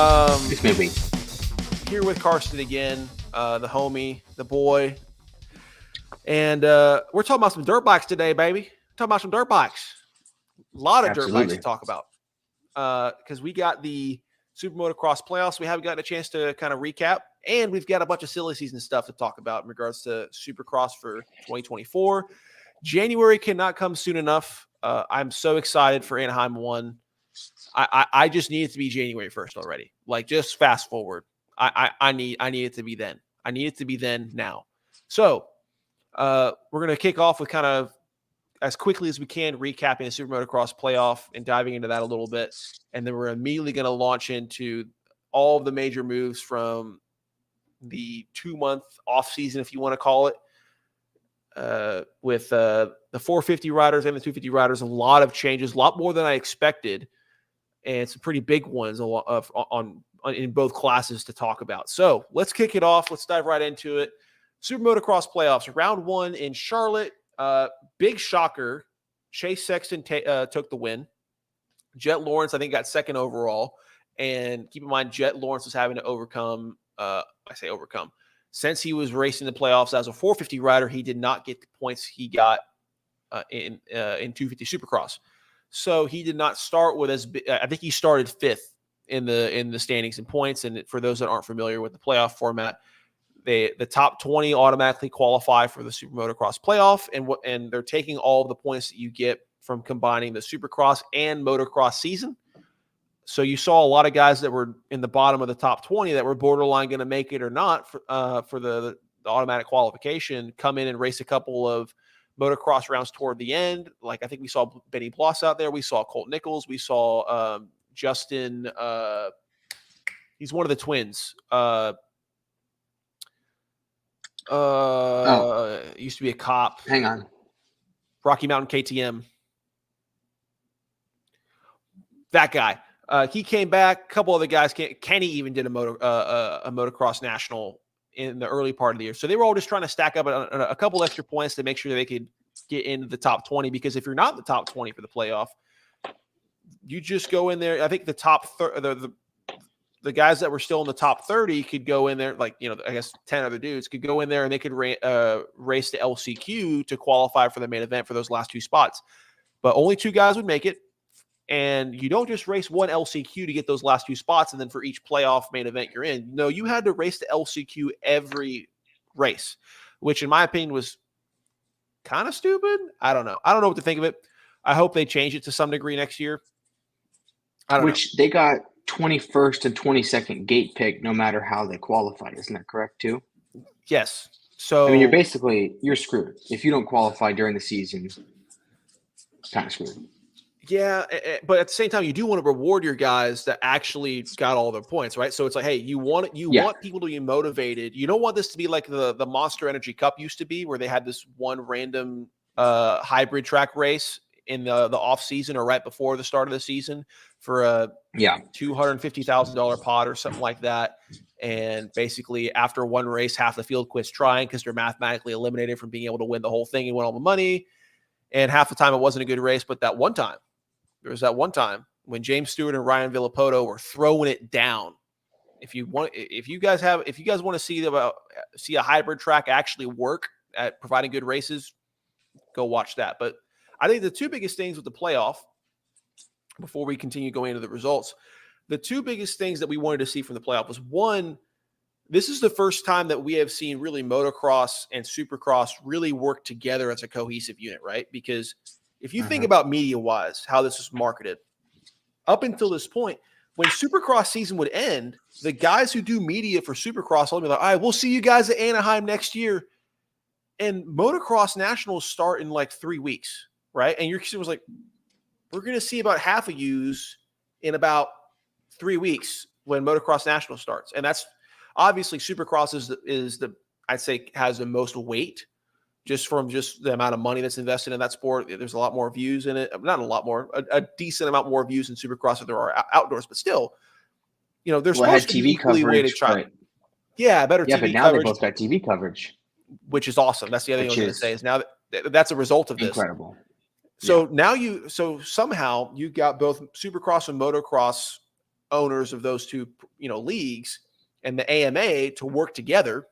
It's maybe Here with Karsten again, the homie, the boy. And we're talking about some dirt bikes today, baby. Talking about some dirt bikes. A lot of dirt bikes to talk about. Because we got the Supermotocross playoffs. We haven't gotten a chance to kind of recap. And we've got a bunch of silly season stuff to talk about in regards to Supercross for 2024. January cannot come soon enough. I'm so excited for Anaheim 1. I just need it to be January 1st already. Like, just fast forward. I need it to be then. I need it to be then now. So we're going to kick off with kind of as quickly as we can recapping the Supermotocross playoff and diving into that a little bit. And then we're immediately going to launch into all of the major moves from the 2-month off season, if you want to call it, with the 450 riders and the 250 riders. A lot of changes, a lot more than I expected, and some pretty big ones in both classes to talk about. So let's kick it off. Let's dive right into it. Supermotocross playoffs, round 1 in Charlotte. Big shocker. Chase Sexton took the win. Jet Lawrence, I think, got second overall. And keep in mind, Jet Lawrence was having to overcome. Since he was racing the playoffs as a 450 rider, he did not get the points he got in 250 Supercross. So he did not start with I think he started 5th in the standings and points. And for those that aren't familiar with the playoff format, the top 20 automatically qualify for the Supermotocross playoff, and they're taking all of the points that you get from combining the Supercross and Motocross season. So you saw a lot of guys that were in the bottom of the top 20 that were borderline going to make it or not for the automatic qualification come in and race a couple of motocross rounds toward the end. Like, I think we saw Benny Bloss out there. We saw Colt Nichols. We saw Justin. He's one of the twins. Used to be a cop. Hang on. Rocky Mountain KTM. That guy. He came back. A couple other guys came. Kenny even did a motocross national in the early part of the year. So they were all just trying to stack up a couple extra points to make sure they could get into the top 20. Because if you're not in the top 20 for the playoff, you just go in there. I think the top the guys that were still in the top 30 could go in there. Like, I guess 10 other dudes could go in there and they could race the LCQ to qualify for the main event for those last 2 spots. But only 2 guys would make it. And you don't just race one LCQ to get those last 2 spots and then for each playoff main event you're in. No, you had to race the LCQ every race, which in my opinion was kind of stupid. I don't know. I don't know what to think of it. I hope they change it to some degree next year. Which they got 21st and 22nd gate pick no matter how they qualified. Isn't that correct too? Yes. So I mean, you're screwed. If you don't qualify during the season, it's kind of screwed. Yeah, but at the same time, you do want to reward your guys that actually got all their points, right? So it's like, hey, you want people to be motivated. You don't want this to be like the Monster Energy Cup used to be, where they had this one random hybrid track race in the off season or right before the start of the season for a $250,000 pot or something like that. And basically, after one race, half the field quits trying because they're mathematically eliminated from being able to win the whole thing and win all the money. And half the time, it wasn't a good race, but that one time. There was that one time when James Stewart and Ryan Villapoto were throwing it down. If you guys want to see a hybrid track actually work at providing good races, go watch that. But I think the 2 biggest things with the playoff, before we continue going into the results, the 2 biggest things that we wanted to see from the playoff was, one, this is the first time that we have seen really motocross and supercross really work together as a cohesive unit, right? Because if you think about media-wise, how this is marketed, up until this point, when Supercross season would end, the guys who do media for Supercross will be like, all right, we'll see you guys at Anaheim next year. And motocross nationals start in like 3 weeks, right? And your kid was like, we're going to see about half of yous in about 3 weeks when motocross national starts. And that's obviously Supercross I'd say has the most weight. Just from the amount of money that's invested in that sport. There's a lot more views in it. Not a lot more, a decent amount more views in Supercross than there are outdoors. But still, there's supposed to be equally weighted. Yeah, better TV coverage. Yeah, but now they both got TV coverage. Which is awesome. That's the other thing I was going to say is now that's a result of this. Incredible. So now somehow you got both Supercross and Motocross owners of those two, leagues and the AMA to work together,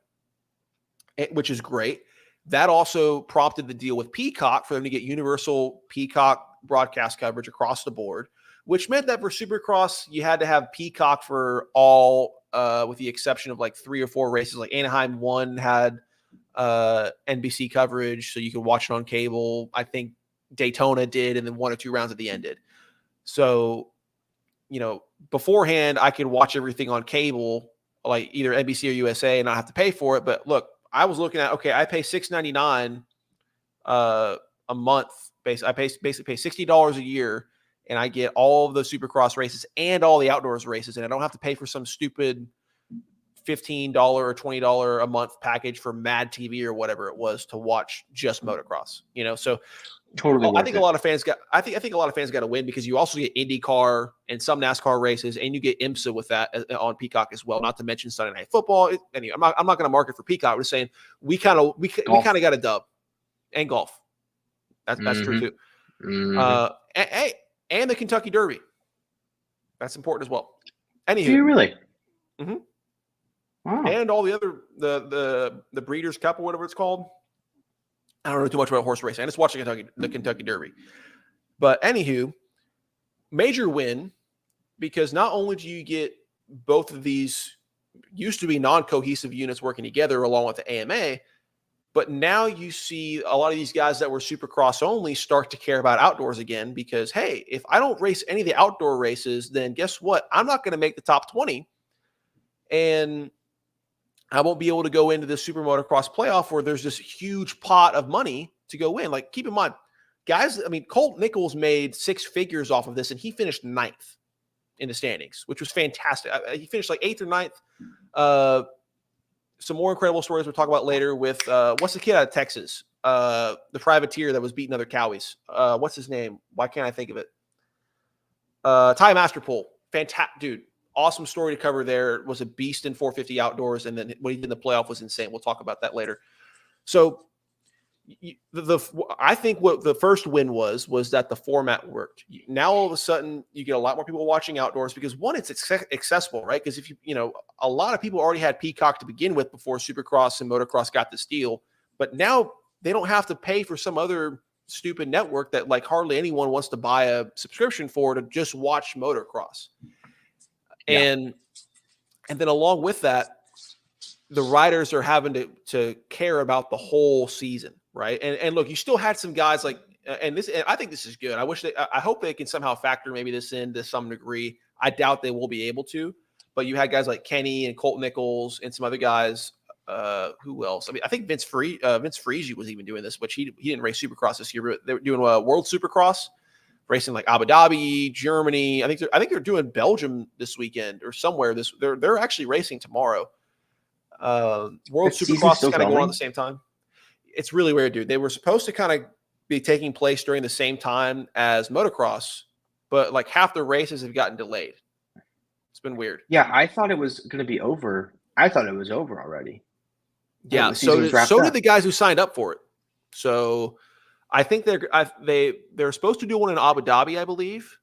which is great. That also prompted the deal with Peacock for them to get universal Peacock broadcast coverage across the board, which meant that for Supercross, you had to have Peacock for all, with the exception of like 3 or 4 races. Like Anaheim 1 had NBC coverage, so you could watch it on cable. I think Daytona did, and then 1 or 2 rounds at the end did. So, beforehand, I could watch everything on cable, like either NBC or USA, and not have to pay for it. But look, I was looking at, okay, I pay $6.99 a month. I basically pay $60 a year, and I get all of the Supercross races and all the outdoors races, and I don't have to pay for some stupid $15 or $20 a month package for Mad TV or whatever it was to watch just motocross. So totally. I think a lot of fans got to win, because you also get IndyCar and some NASCAR races, and you get IMSA with that on Peacock as well. Not to mention Sunday Night Football. Anyway, I'm not going to market for Peacock. I'm just saying we kind of got a dub, and golf. That's true too. Mm-hmm. And the Kentucky Derby. That's important as well. Anywho, do you really? Mm-hmm. Wow. And all the other the Breeders' Cup or whatever it's called. I don't know too much about horse racing. I just watched the Kentucky Derby. But anywho, major win, because not only do you get both of these used to be non-cohesive units working together along with the AMA, but now you see a lot of these guys that were Supercross only start to care about outdoors again, because, hey, if I don't race any of the outdoor races, then guess what? I'm not going to make the top 20. And I won't be able to go into the Supermotocross playoff where there's this huge pot of money to go in. Like, keep in mind, guys, Colt Nichols made 6 figures off of this, and he finished 9th in the standings, which was fantastic. He finished like 8th or 9th. Some more incredible stories we'll talk about later with, what's the kid out of Texas? The privateer that was beating other Cowies. What's his name? Why can't I think of it? Ty Masterpool. Fantastic, dude. Awesome story to cover there. Was a beast in 450 outdoors, and then what he did in the playoff was insane. We'll talk about that later. So I think what the first win was that the format worked. Now all of a sudden you get a lot more people watching outdoors, because one, it's accessible, right? Because if a lot of people already had Peacock to begin with before Supercross and Motocross got this deal, but now they don't have to pay for some other stupid network that like hardly anyone wants to buy a subscription for to just watch Motocross. Yeah. And then along with that, the riders are having to care about the whole season, right? And look, you still had some guys like, and I think this is good. I hope they can somehow factor maybe this in to some degree. I doubt they will be able to, but you had guys like Kenny and Colt Nichols and some other guys. Who else? I think Vince Friese was even doing this, which he didn't race Supercross this year, but they were doing a World Supercross, racing like Abu Dhabi, Germany. I think they're doing Belgium this weekend or somewhere. They're actually racing tomorrow. World Supercross is kind of going on at the same time. It's really weird, dude. They were supposed to kind of be taking place during the same time as motocross, but like half the races have gotten delayed. It's been weird. Yeah, I thought it was going to be over. I thought it was over already. Yeah, so did the guys who signed up for it. So I think they're supposed to do one in Abu Dhabi, I believe,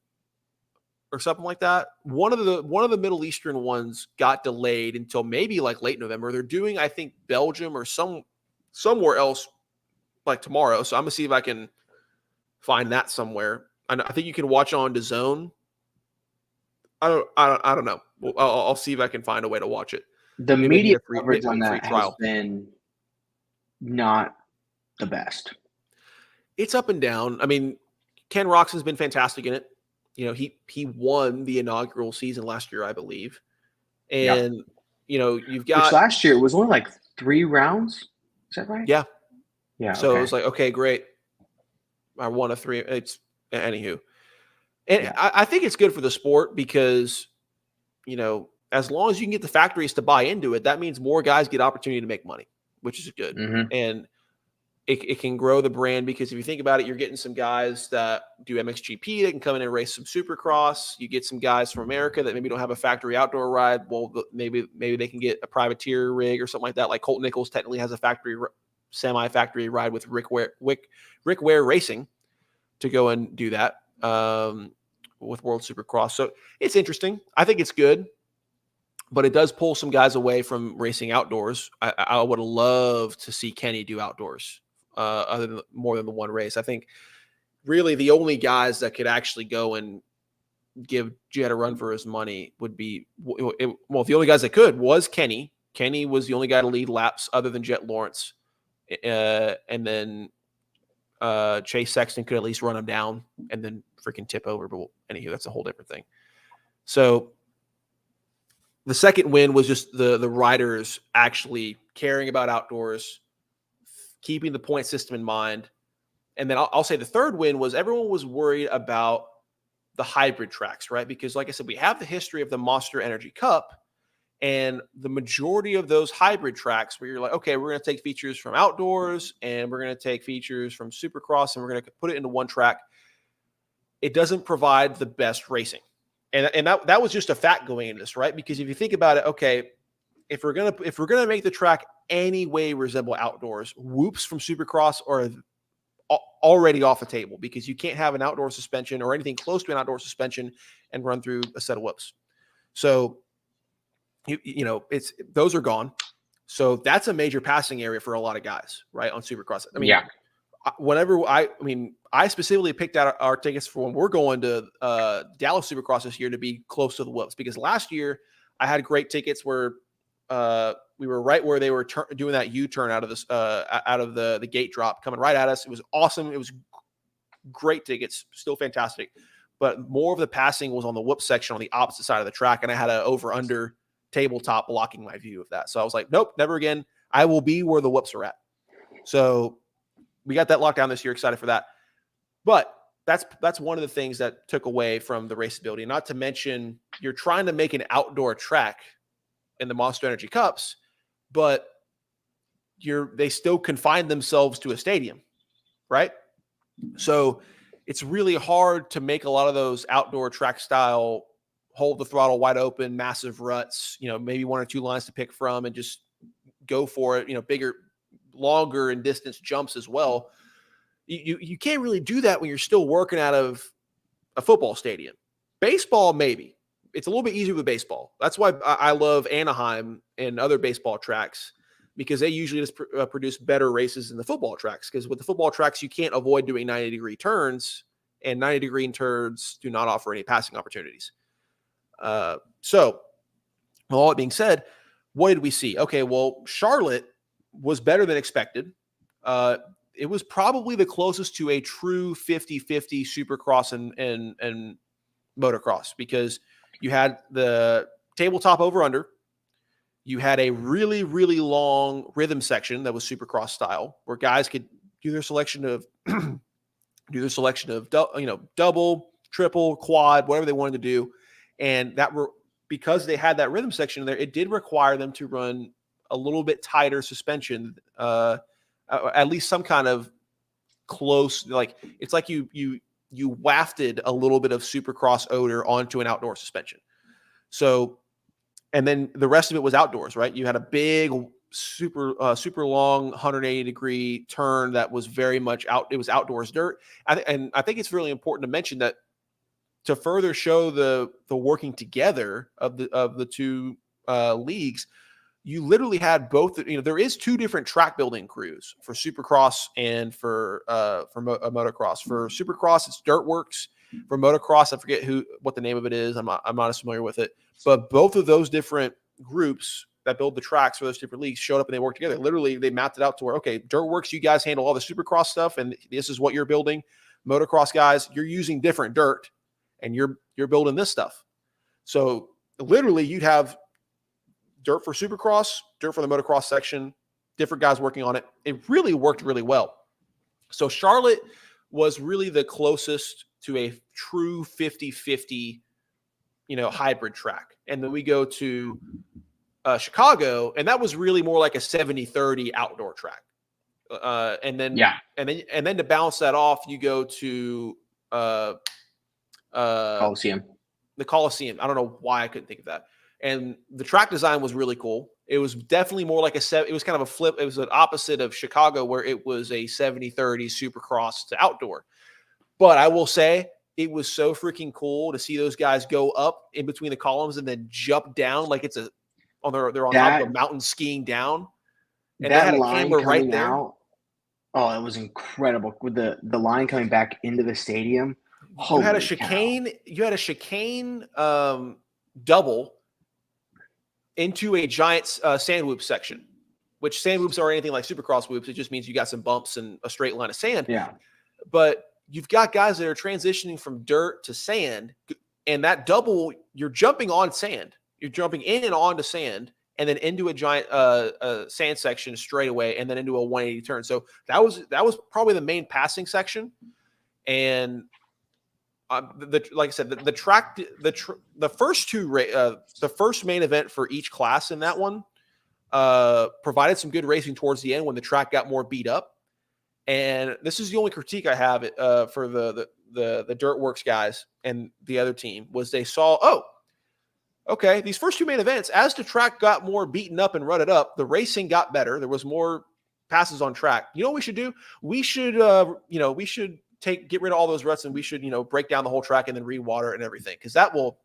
or something like that. One of the Middle Eastern ones got delayed until maybe like late November. They're doing, I think, Belgium or somewhere else like tomorrow. So I'm gonna see if I can find that somewhere. I think you can watch on DAZN. I don't know. I'll see if I can find a way to watch it. The media coverage on that has been not the best. It's up and down. I mean, Ken Roxon's been fantastic in it. He won the inaugural season last year, I believe. And, you've got... Which last year, it was only like 3 rounds. Is that right? Yeah. Yeah. So It was like, okay, great. I won a 3. It's... Anywho. And yeah. I think it's good for the sport because, as long as you can get the factories to buy into it, that means more guys get opportunity to make money, which is good. Mm-hmm. And it can grow the brand because if you think about it, you're getting some guys that do MXGP that can come in and race some Supercross. You get some guys from America that maybe don't have a factory outdoor ride. Well, maybe they can get a privateer rig or something like that. Like Colt Nichols technically has a semi-factory ride with Rick Ware Racing to go and do that. with World Supercross. So it's interesting. I think it's good, but it does pull some guys away from racing outdoors. I would love to see Kenny do outdoors, more than the one race. I think really the only guys that could actually go and give Jet a run for his money would be, well, the only guys that could was Kenny. Kenny was the only guy to lead laps other than Jet Lawrence. And then Chase Sexton could at least run him down and then freaking tip over. But anywho, that's a whole different thing. So the second win was just the riders actually caring about outdoors, keeping the point system in mind. And then I'll say the third win was everyone was worried about the hybrid tracks, right? Because like I said, we have the history of the Monster Energy Cup, and the majority of those hybrid tracks where you're like, okay, we're going to take features from outdoors and we're going to take features from Supercross and we're going to put it into one track. It doesn't provide the best racing. And that was just a fact going into this, right? Because if you think about it, okay, if we're gonna make the track any way resemble outdoors, whoops from Supercross are already off the table, because you can't have an outdoor suspension or anything close to an outdoor suspension and run through a set of whoops. So you know, those are gone. So that's a major passing area for a lot of guys, right, on Supercross. I mean, yeah. I specifically picked out our tickets for when we're going to Dallas Supercross this year to be close to the whoops, because last year I had great tickets where we were right where they were doing that U-turn out of this out of the gate drop coming right at us. It was awesome. It was great tickets, still fantastic. But more of the passing was on the whoop section on the opposite side of the track, and I had an over-under tabletop blocking my view of that. So I was like, nope, never again. I will be where the whoops are at. So we got that locked down this year. Excited for that. But that's one of the things that took away from the raceability. Not to mention, you're trying to make an outdoor track in the Monster Energy Cups, but they still confine themselves to a stadium, right? So it's really hard to make a lot of those outdoor track style, hold the throttle wide open, massive ruts, you know, maybe one or two lines to pick from and just go for it, you know, bigger, longer in distance jumps as well. You can't really do that when you're still working out of a football stadium. Baseball, maybe. It's a little bit easier with baseball. That's why I love Anaheim and other baseball tracks, because they usually just produce better races than the football tracks. Because with the football tracks, you can't avoid doing 90-degree turns, and 90-degree turns do not offer any passing opportunities. So, with all that being said, what did we see? Okay, well, Charlotte was better than expected. It was probably the closest to a true 50-50 Supercross and motocross, because you had the tabletop over-under. You had a really, really long rhythm section that was Supercross style, where guys could do their selection of double, triple, quad, whatever they wanted to do. And because they had that rhythm section in there, it did require them to run a little bit tighter suspension, at least some kind of close, like it's like you wafted a little bit of Supercross odor onto an outdoor suspension. So, and then the rest of it was outdoors, right? You had a big, super long 180-degree turn that was very much out. It was outdoors dirt. And I think it's really important to mention that to further show the working together of the two leagues, you literally had both. You know, there is two different track building crews for Supercross and for motocross. For Supercross, it's Dirtworks. For motocross, I forget what the name of it is. I'm not as familiar with it. But both of those different groups that build the tracks for those different leagues showed up and they worked together. Literally, they mapped it out to where, okay, Dirtworks, you guys handle all the Supercross stuff, and this is what you're building. Motocross guys, you're using different dirt, and you're building this stuff. So literally, you'd have dirt for Supercross, dirt for the motocross section, different guys working on it. It really worked really well. So Charlotte was really the closest to a true 50-50, hybrid track. And then we go to Chicago, and that was really more like a 70-30 outdoor track. And then to bounce that off, you go to Coliseum. The Coliseum. I don't know why I couldn't think of that. And the track design was really cool. It was definitely more like it was kind of a flip. It was an opposite of Chicago, where it was a 70-30 Supercross to outdoor. But I will say, it was so freaking cool to see those guys go up in between the columns and then jump down like they're on top of a mountain skiing down. And they had a camera right there. Out, oh, it was incredible with the line coming back into the stadium. You had a chicane. You had a chicane double into a giant sand whoop section, which sand whoops are anything like Supercross whoops. It just means you got some bumps and a straight line of sand. Yeah. But you've got guys that are transitioning from dirt to sand, and that double, you're jumping on sand. You're jumping in and onto sand, and then into a giant sand section straight away, and then into a 180 turn. So that was probably the main passing section. And like I said, the track, the first main event for each class in that one provided some good racing towards the end when the track got more beat up. And this is the only critique I have for the Dirtworks guys and the other team was they saw, okay, these first two main events, as the track got more beaten up and rutted up, the racing got better. There was more passes on track. You know what we should do? We should get rid of all those ruts, and we should, break down the whole track and then re-water and everything, because that will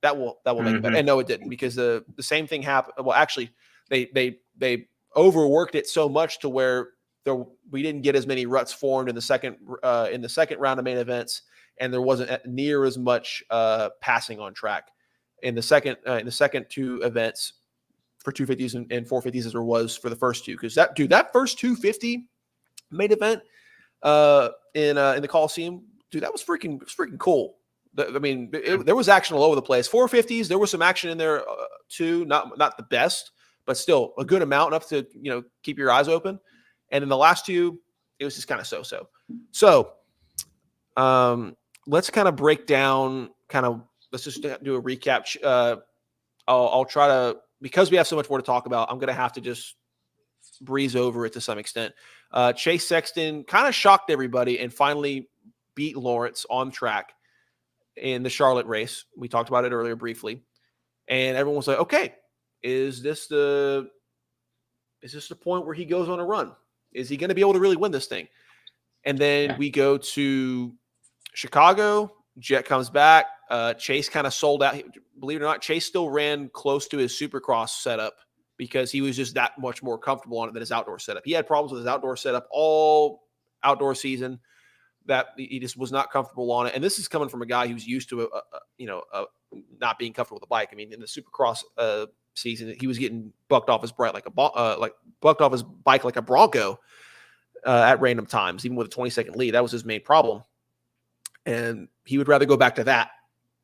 make it better. And no, it didn't, because the same thing happened. Well, actually, they overworked it so much to where we didn't get as many ruts formed in the second round of main events, and there wasn't near as much passing on track in the second two events for 250s and 450s as there was for the first two. Because that first 250 main event in the Coliseum, dude, that was freaking cool. There was action all over the place. 450s, there was some action in there too. Not the best, but still a good amount, enough to keep your eyes open. And in the last two, it was just kind of so-so. So let's kind of break down. Let's just do a recap. I'll try to, because we have so much more to talk about, I'm going to have to just breeze over it to some extent. Chase Sexton kind of shocked everybody and finally beat Lawrence on track in the Charlotte race. We talked about it earlier briefly. And everyone was like, okay, is this the point where he goes on a run? Is he going to be able to really win this thing? And then we go to Chicago. Jet comes back. Chase kind of sold out. Believe it or not, Chase still ran close to his Supercross setup because he was just that much more comfortable on it than his outdoor setup. He had problems with his outdoor setup all outdoor season, that he just was not comfortable on it. And this is coming from a guy who's used to not being comfortable with the bike. I mean, in the Supercross season, he was getting bucked off his bike like a Bronco at random times, even with a 20-second lead. That was his main problem, and he would rather go back to that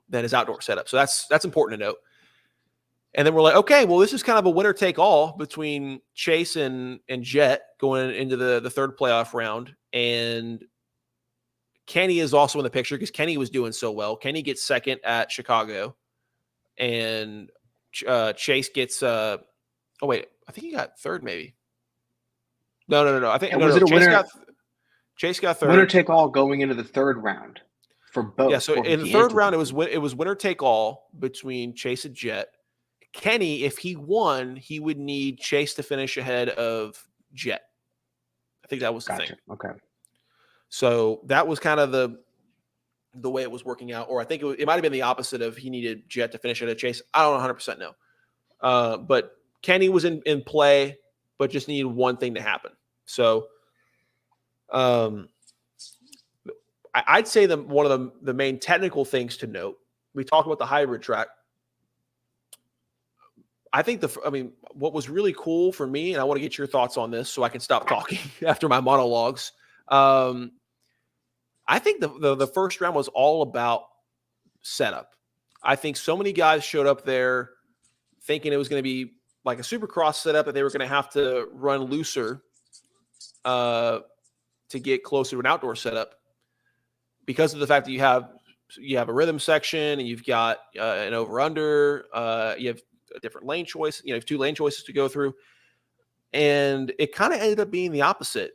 than his outdoor setup. So that's important to note. And then we're like, okay, well, this is kind of a winner take all between Chase and Jet going into the third playoff round. And Kenny is also in the picture because Kenny was doing so well. Kenny gets second at Chicago, and Chase gets I think he got third, maybe. No. I think Chase got third. Winner take all going into the third round for both. Yeah, so in the third round, it was winner take all between Chase and Jet. Kenny, if he won, he would need Chase to finish ahead of Jet. I think that was the thing. Okay. So that was kind of the way it was working out. Or I think it might have been the opposite of he needed Jet to finish ahead of Chase. I don't 100% know. But Kenny was in play, but just needed one thing to happen. So I'd say one of the main technical things to note, we talked about the hybrid track. I think what was really cool for me, and I want to get your thoughts on this so I can stop talking after my monologues. I think the first round was all about setup. I think so many guys showed up there thinking it was going to be like a Supercross setup, that they were going to have to run looser to get closer to an outdoor setup, because of the fact that you have a rhythm section and you've got an over-under, you have a different lane choice, you have 2 lane choices to go through. And it kind of ended up being the opposite.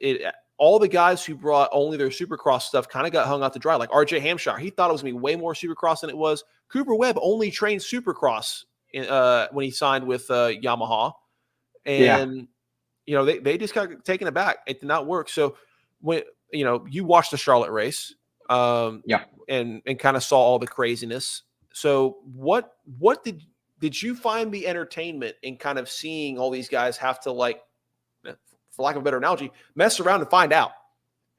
All the guys who brought only their Supercross stuff kind of got hung out to dry. Like RJ Hampshire, he thought it was going to be way more Supercross than it was. Cooper Webb only trained Supercross when he signed with Yamaha. And, they just got taken aback. It did not work. So when, you watched the Charlotte race, and and kind of saw all the craziness. So what did you find the entertainment in kind of seeing all these guys have to, like, for lack of a better analogy, mess around and find out?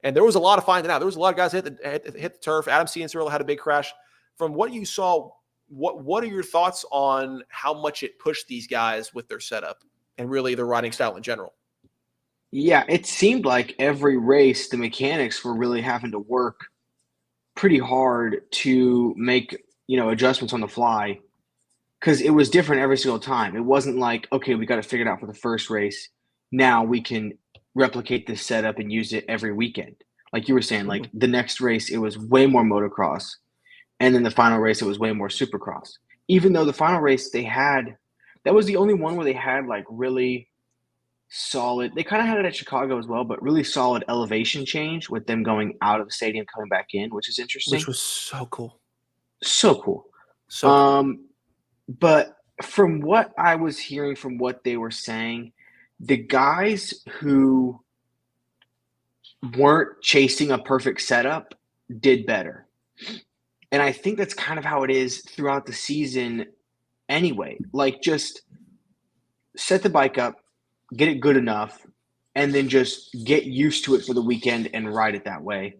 And there was a lot of finding out. There was a lot of guys hit the turf. Adam Cianciarulo had a big crash. From what you saw, what are your thoughts on how much it pushed these guys with their setup and really their riding style in general? Yeah, it seemed like every race, the mechanics were really having to work pretty hard to make, adjustments on the fly, because it was different every single time. It wasn't like, okay, we got to figure it out for the first race. Now we can replicate this setup and use it every weekend. Like you were saying, like the next race, it was way more motocross. And then the final race, it was way more supercross. Even though the final race that was the only one where they had like really solid, they kind of had it at Chicago as well, but really solid elevation change with them going out of the stadium, coming back in, which is interesting. Which was so cool. So cool. So cool. But from what I was hearing, from what they were saying, the guys who weren't chasing a perfect setup did better. And I think that's kind of how it is throughout the season anyway. Like, just set the bike up, get it good enough, and then just get used to it for the weekend and ride it that way.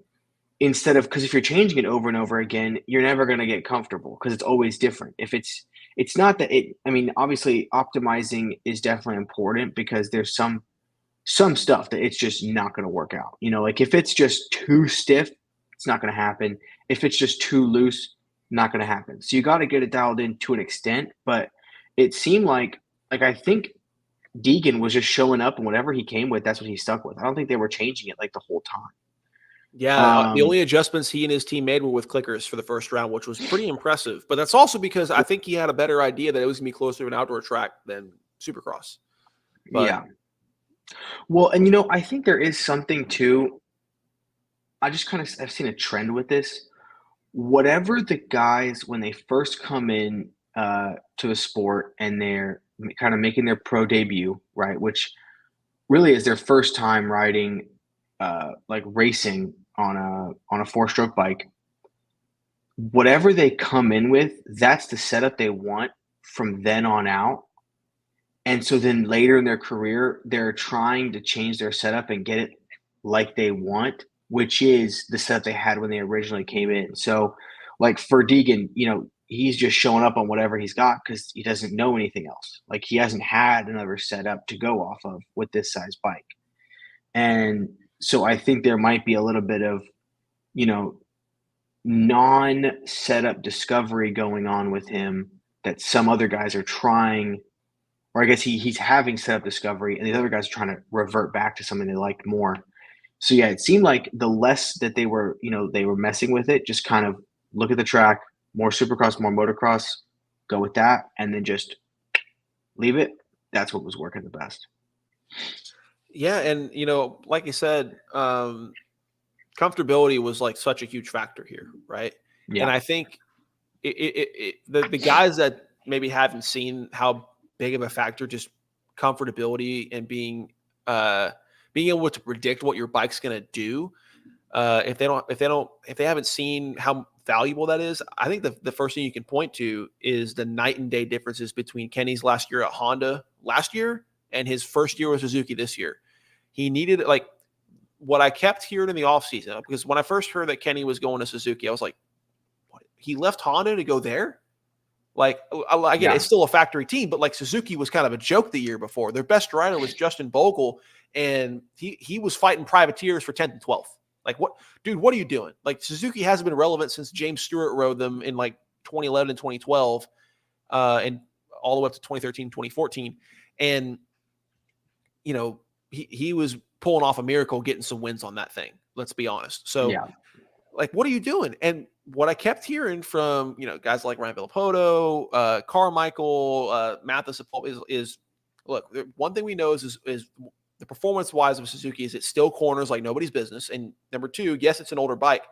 Instead of, because if you're changing it over and over again, you're never going to get comfortable because it's always different. If it's not that obviously optimizing is definitely important, because there's some stuff that it's just not going to work out. Like if it's just too stiff, it's not going to happen. If it's just too loose, not going to happen. So you got to get it dialed in to an extent. But it seemed like I think Deegan was just showing up, and whatever he came with, that's what he stuck with. I don't think they were changing it like the whole time. Yeah, the only adjustments he and his team made were with clickers for the first round, which was pretty impressive. But that's also because I think he had a better idea that it was going to be closer to an outdoor track than Supercross. But, yeah. Well, and I think there is something too. I've seen a trend with this. Whatever the guys, when they first come in to the sport and they're kind of making their pro debut, right, which really is their first time riding, like racing on a 4-stroke bike. Whatever they come in with, that's the setup they want from then on out. And so then later in their career, they're trying to change their setup and get it like they want, which is the setup they had when they originally came in. So like for Deegan, he's just showing up on whatever he's got because he doesn't know anything else. Like he hasn't had another setup to go off of with this size bike. And so I think there might be a little bit of, non-setup discovery going on with him that some other guys are trying, or I guess he's having setup discovery, and the other guys are trying to revert back to something they liked more. So yeah, it seemed like the less that they were messing with it, just kind of look at the track, more Supercross, more motocross, go with that, and then just leave it. That's what was working the best. Yeah, and like you said, comfortability was like such a huge factor here, right? Yeah. And I think the guys that maybe haven't seen how big of a factor just comfortability and being able to predict what your bike's going to do, if they haven't seen how valuable that is, I think the first thing you can point to is the night and day differences between Kenny's last year at Honda last year and his first year with Suzuki this year. He needed, like, what I kept hearing in the offseason, because when I first heard that Kenny was going to Suzuki, I was like, what? He left Honda to go there? Like, I get it's still a factory team, but like Suzuki was kind of a joke the year before. Their best rider was Justin Bogle, and he was fighting privateers for 10th and 12th. Like, what, dude, what are you doing? Like, Suzuki hasn't been relevant since James Stewart rode them in like 2011 and 2012, and all the way up to 2013, 2014. And, he was pulling off a miracle, getting some wins on that thing. Let's be honest. So, like, what are you doing? And what I kept hearing from, guys like Ryan Villapoto, Carmichael, Mathis is look, one thing we know is the performance-wise of Suzuki is it still corners like nobody's business. And number two, yes, it's an older bike,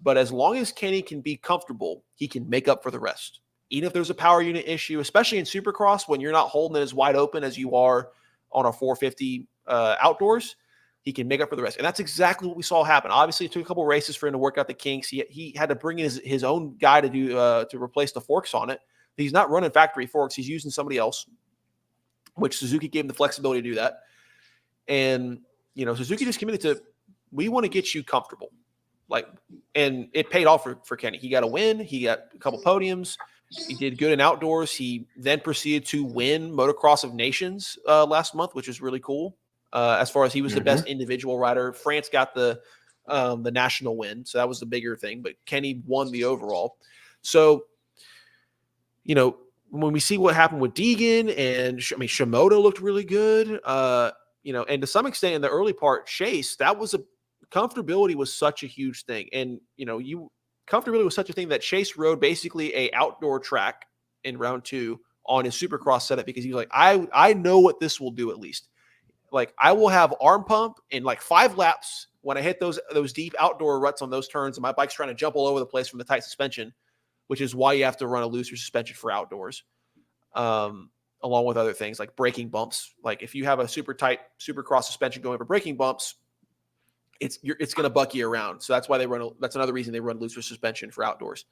but as long as Kenny can be comfortable, he can make up for the rest. Even if there's a power unit issue, especially in Supercross, when you're not holding it as wide open as you are on a 450 outdoors, he can make up for the rest. And that's exactly what we saw happen. Obviously, it took a couple races for him to work out the kinks. He had to bring in his own guy to do to replace the forks on it. He's not running factory forks. He's using somebody else, which Suzuki gave him the flexibility to do that. And, Suzuki just committed to, we want to get you comfortable. And it paid off for Kenny. He got a win. He got a couple podiums. He did good in outdoors. He then proceeded to win Motocross of Nations last month, which is really cool. As far as he was the best individual rider. France got the national win, so that was the bigger thing. But Kenny won the overall. So, when we see what happened with Deegan and Shimoda looked really good. And to some extent in the early part, Chase, comfortability was such a huge thing. And, comfortability was such a thing that Chase rode basically a outdoor track in round 2 on his Supercross setup because he was like, I know what this will do at least. Like, I will have arm pump in 5 laps when I hit those deep outdoor ruts on those turns and my bike's trying to jump all over the place from the tight suspension, which is why you have to run a looser suspension for outdoors, along with other things like braking bumps. Like if you have a super tight Supercross suspension going for braking bumps, it's going to buck you around. So that's why that's another reason they run looser suspension for outdoors.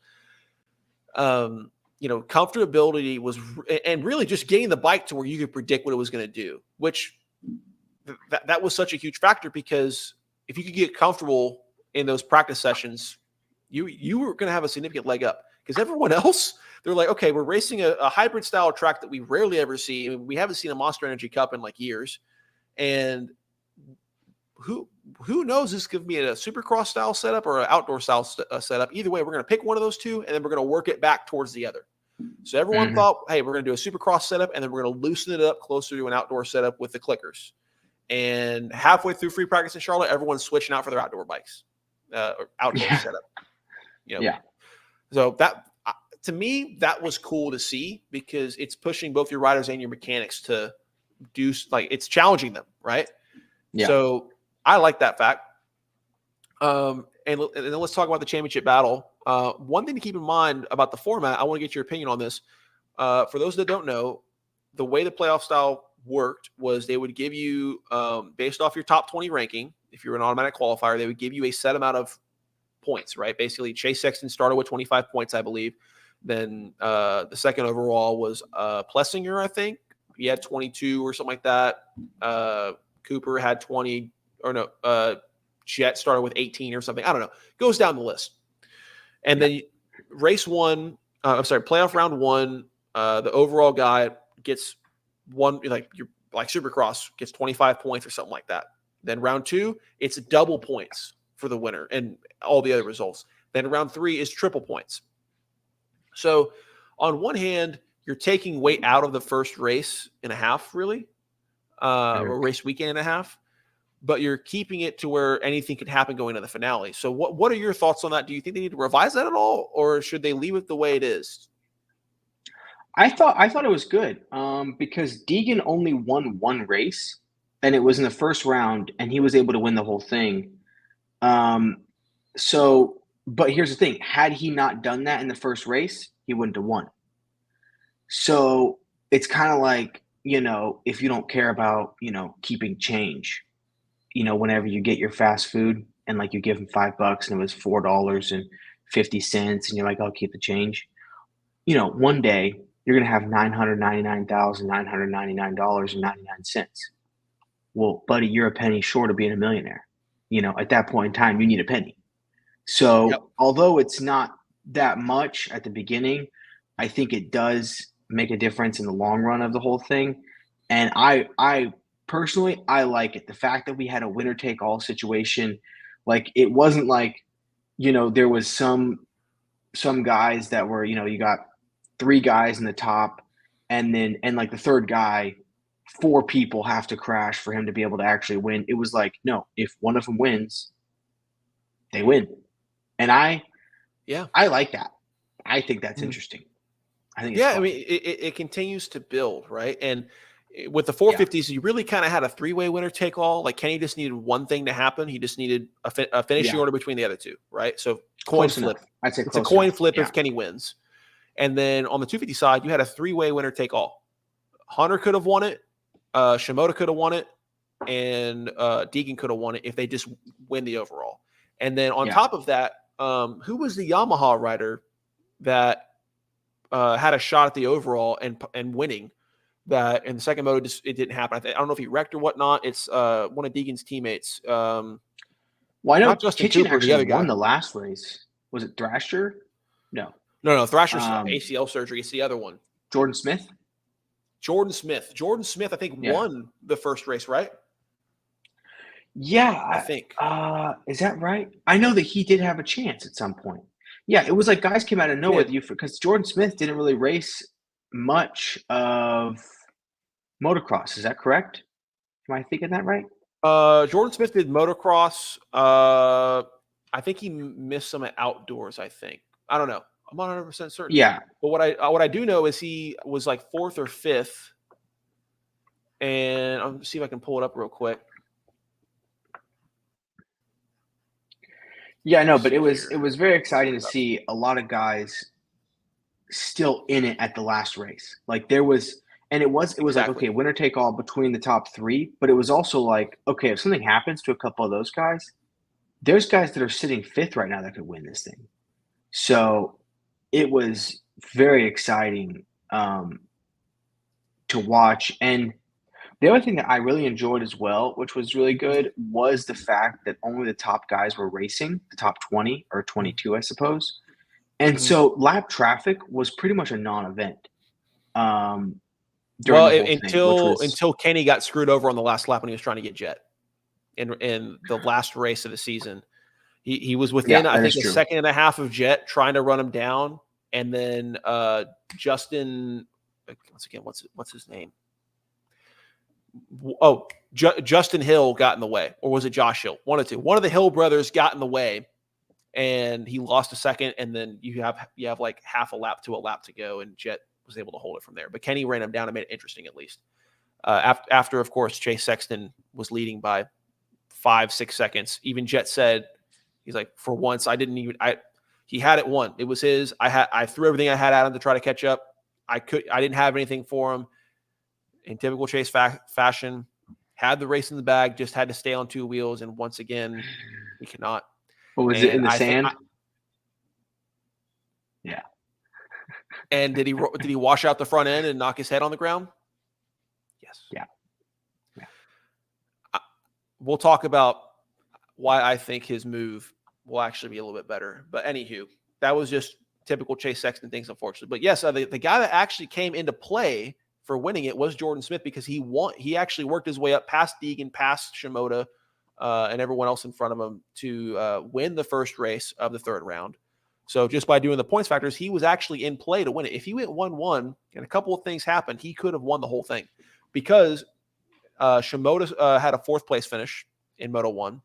Comfortability was, and really just getting the bike to where you could predict what it was going to do, which that was such a huge factor because if you could get comfortable in those practice sessions, you were going to have a significant leg up because everyone else, they're like, okay, we're racing a hybrid style track that we rarely ever see. I mean, we haven't seen a Monster Energy Cup in years. And who knows, this could be a Supercross style setup or an outdoor style setup. Either way, we're going to pick one of those two, and then we're going to work it back towards the other. So everyone thought, hey, we're going to do a Supercross setup, and then we're going to loosen it up closer to an outdoor setup with the clickers. And halfway through free practice in Charlotte, everyone's switching out for their outdoor bikes, or outdoor setup. So that, to me, that was cool to see because it's pushing both your riders and your mechanics to do, it's challenging them, right? Yeah. So I like that fact. And then let's talk about the championship battle. One thing to keep in mind about the format, I want to get your opinion on this. For those that don't know, the way the playoff style worked was they would give you, based off your top 20 ranking, if you're an automatic qualifier, they would give you a set amount of points, right? Basically, Chase Sexton started with 25 points, I believe. Then the second overall was Plessinger, I think. He had 22 or something like that. Cooper had 20, or no, Jet started with 18 or something. I don't know. Goes down the list. And then playoff round 1, the overall guy gets one, like Supercross gets 25 points or something like that. Then round 2, it's double points for the winner and all the other results. Then round 3 is triple points. So on one hand, you're taking weight out of the first race and a half, really, or race weekend and a half, but you're keeping it to where anything could happen going to the finale. So what are your thoughts on that? Do you think they need to revise that at all, or should they leave it the way it is? I thought it was good because Deegan only won one race, and it was in the first round, and he was able to win the whole thing. But here's the thing: had he not done that in the first race, he wouldn't have won. So it's kind of like, if you don't care about, keeping change, whenever you get your fast food and you give them $5 and it was $4.50 and you're like, I'll keep the change. One day you're going to have $999,999.99. Well, buddy, you're a penny short of being a millionaire. At that point in time, you need a penny. So although it's not that much at the beginning, I think it does make a difference in the long run of the whole thing. And I personally, I like it. The fact that we had a winner take all situation, it wasn't there was some guys that were, you got 3 guys in the top and the third guy, 4 people have to crash for him to be able to actually win. It was no, if one of them wins, they win. And I like that. I think that's interesting. I think it's fun. I mean, it continues to build, right? And with the 450s, you really kind of had a 3-way winner take all. Kenny just needed one thing to happen. He just needed a finishing order between the other two, right? So coin flip. I'd say it's a coin flip if Kenny wins. And then on the 250 side, you had a 3-way winner take all. Hunter could have won it. Shimoda could have won it. and Deegan could have won it if they just win the overall. And then on Yeah. top of that, who was the Yamaha rider that had a shot at the overall and winning? That in the second moto, it didn't happen. I don't know if he wrecked or whatnot. It's one of Deegan's teammates. Well, I know Not Justin Kitchen Cooper, the other actually won guy. the last race. Was it Thrasher? No. No. Thrasher's ACL surgery. It's the other one. Jordan Smith? Jordan Smith, I think, won the first race, right? Yeah. I think. Is that right? I know that he did have a chance at some point. Yeah, it was like guys came out of nowhere because Jordan Smith didn't really race much of motocross. Is that correct? Am I thinking that right? Jordan Smith did motocross. I think he missed some at outdoors, I think. I don't know. I'm not 100% certain. Yeah. But what I do know is he was like 4th or 5th. And I'll see if I can pull it up real quick. Yeah, no, but it was very exciting to see a lot of guys still in it at the last race. Like it was exactly. Like, okay, winner take all between the top 3, but it was also like, okay, if something happens to a couple of those guys, there's guys that are sitting 5th right now that could win this thing. So it was very exciting to watch. And the other thing that I really enjoyed as well, which was really good, was the fact that only the top guys were racing, the top 20 or 22, I suppose. And so lap traffic was pretty much a non-event. Until Kenny got screwed over on the last lap when he was trying to get Jet in the last race of the season. He was within, I think, a second and a half of Jet trying to run him down. And then Justin, once again, what's his name? Oh, Justin Hill got in the way, or was it Josh Hill? One of the two. One of the Hill brothers got in the way, and he lost a second. And then you have like half a lap to go, and Jet was able to hold it from there. But Kenny ran him down and made it interesting, at least. After, of course, Chase Sexton was leading by 5-6 seconds. Even Jet said, he's like, for once, he had it won. It was his. I threw everything I had at him to try to catch up. I didn't have anything for him. In typical Chase fashion, had the race in the bag, just had to stay on 2 wheels, and once again, he could not. What was it in the sand? Yeah. And did he wash out the front end and knock his head on the ground? Yes. Yeah. We'll talk about why I think his move will actually be a little bit better. But anywho, that was just typical Chase Sexton things, unfortunately. But yes, the guy that actually came into play for winning it was Jordan Smith, because he actually worked his way up past Deegan, past Shimoda, and everyone else in front of him to win the first race of the 3rd round. So just by doing the points factors, he was actually in play to win it. If he went 1-1 and a couple of things happened, he could have won the whole thing, because Shimoda had a 4th place finish in Moto 1,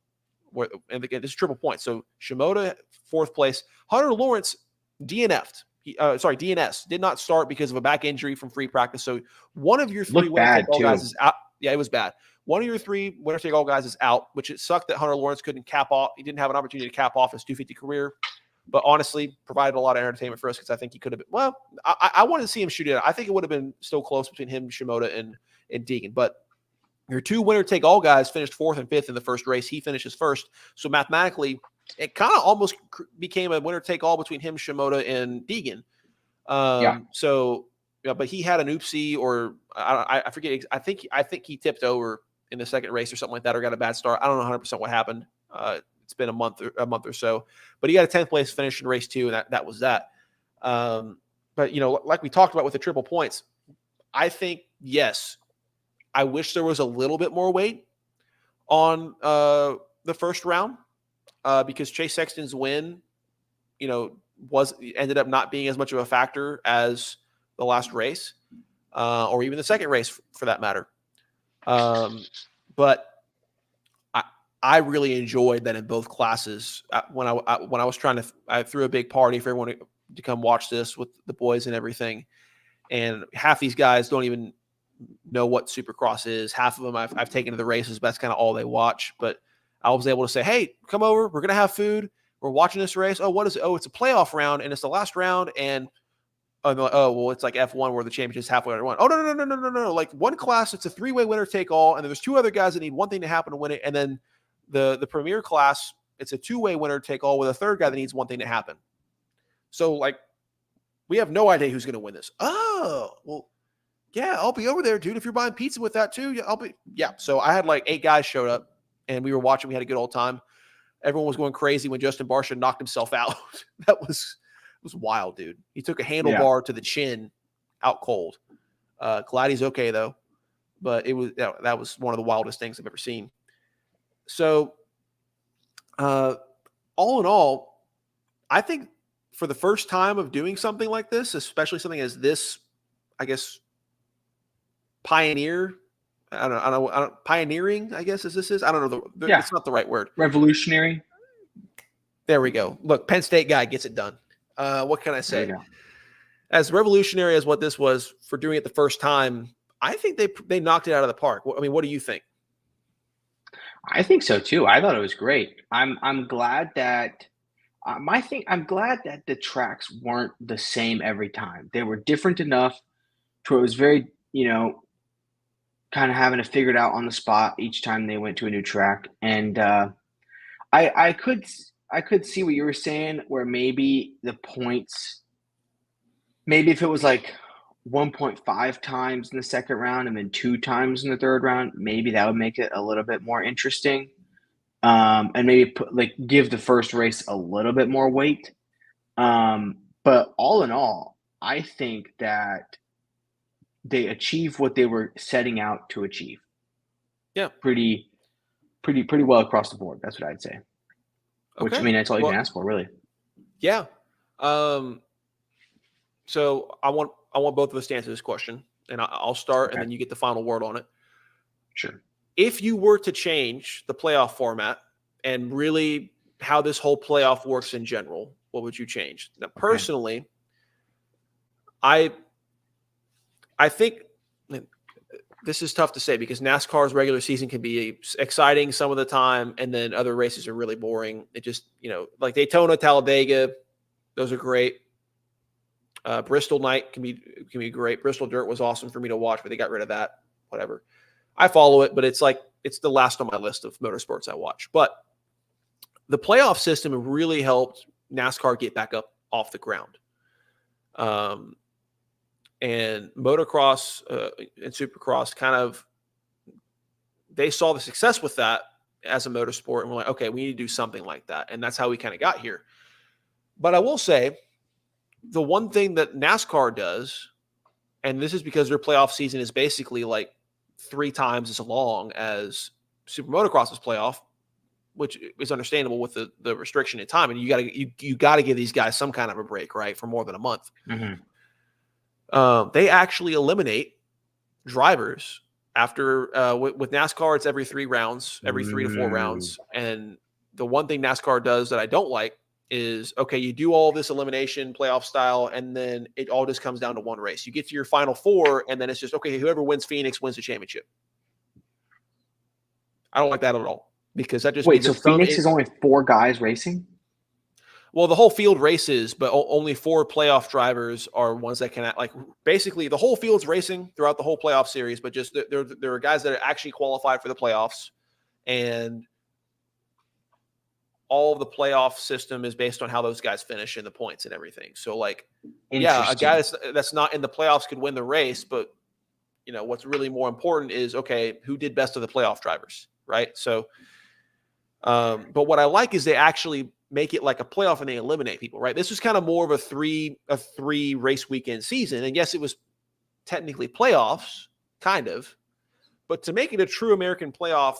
and again, this is triple points. So Shimoda 4th place. Hunter Lawrence DNF'd. DNS did not start because of a back injury from free practice. So one of your 3 winner-take-all guys is out. Yeah, it was bad. One of your 3 winner-take-all guys is out, which it sucked that Hunter Lawrence couldn't cap off. He didn't have an opportunity to cap off his 250 career, but honestly, provided a lot of entertainment for us, because I think he could have been. Well, I wanted to see him shoot it out. I think it would have been still close between him, Shimoda, and Deegan. But your 2 winner-take-all guys finished 4th and 5th in the first race. He finishes 1st. So mathematically, it kind of almost became a winner-take-all between him, Shimoda, and Deegan. So, but he had an oopsie, or I forget. I think he tipped over in the second race or something like that, or got a bad start. I don't know 100% what happened. It's been a month or so, but he got a 10th place finish in race 2, and that was that. But like we talked about with the triple points, I think, yes, I wish there was a little bit more weight on the first round, because Chase Sexton's win, ended up not being as much of a factor as the last race, or even the second race for that matter. But I really enjoyed that in both classes. When I was I threw a big party for everyone to come watch this with the boys and everything. And half these guys don't even know what Supercross is. Half of them I've taken to the races, but that's kind of all they watch. But I was able to say, hey, come over. We're going to have food. We're watching this race. Oh, what is it? Oh, it's a playoff round, and it's the last round. And Oh, like, oh, well, it's like F1 where the championship is halfway under one. Oh, no. Like one class, it's a 3-way winner take all, and then there's 2 other guys that need one thing to happen to win it, and then the premier class, it's a 2-way winner take all with a third guy that needs one thing to happen. So like, we have no idea who's going to win this. Oh, well, yeah, I'll be over there, dude. If you're buying pizza with that too, yeah. So I had like 8 guys showed up, and we were watching. We had a good old time. Everyone was going crazy when Justin Barcia knocked himself out. That was wild, dude. He took a handlebar to the chin, out cold. Glad he's okay though, but that was one of the wildest things I've ever seen. So, all in all, I think for the first time of doing something like this, especially something as this, I guess, pioneering, I guess, as this is. I don't know. It's not the right word. Revolutionary. There we go. Look, Penn State guy gets it done. What can I say? As revolutionary as what this was for doing it the first time, I think they knocked it out of the park. I mean, what do you think? I think so too. I thought it was great. I'm glad that I'm glad that the tracks weren't the same every time. They were different enough to where it was very, kind of having to figure it out on the spot each time they went to a new track. And I could see what you were saying, where maybe the points, maybe if it was like 1.5 times in the second round and then 2 times in the third round, maybe that would make it a little bit more interesting. And maybe give the first race a little bit more weight. But all in all, I think that they achieved what they were setting out to achieve. Yeah. Pretty well across the board. That's what I'd say. Okay. Which, I mean, that's all you can ask for, really. Yeah. So I want both of us to answer this question, and I'll start, and then you get the final word on it. Sure. If you were to change the playoff format and really how this whole playoff works in general, what would you change? Now, personally, I think this is tough to say because NASCAR's regular season can be exciting some of the time, and then other races are really boring. It just, like Daytona, Talladega, those are great. Bristol night can be great. Bristol Dirt was awesome for me to watch, but they got rid of that. Whatever. I follow it, but it's the last on my list of motorsports I watch. But the playoff system really helped NASCAR get back up off the ground. And motocross and supercross they saw the success with that as a motorsport, and we're like, okay, we need to do something like that. And that's how we kind of got here. But I will say, the one thing that NASCAR does, and this is because their playoff season is basically like 3 times as long as Supermotocross's playoff, which is understandable with the restriction in time. And you got to give these guys some kind of a break, right, for more than a month. Mm-hmm. They actually eliminate drivers after with NASCAR. It's every 3 rounds, every 3 to 4 rounds. And the one thing NASCAR does that I don't like is, okay, you do all this elimination playoff style, and then it all just comes down to one race. You get to your final 4, and then it's just, okay, whoever wins Phoenix wins the championship. I don't like that at all, because that just means so Phoenix is only 4 guys racing? Well, the whole field races, but only 4 playoff drivers are ones that can, like, basically the whole field's racing throughout the whole playoff series, but just there are guys that are actually qualified for the playoffs, and all of the playoff system is based on how those guys finish in the points and everything. So, like, yeah, a guy that's not in the playoffs could win the race, but what's really more important is, okay, who did best of the playoff drivers, right? So, but what I like is they actually make it like a playoff and they eliminate people, right? This was kind of more of a 3 race weekend season, and yes, it was technically playoffs, kind of, but to make it a true American playoff,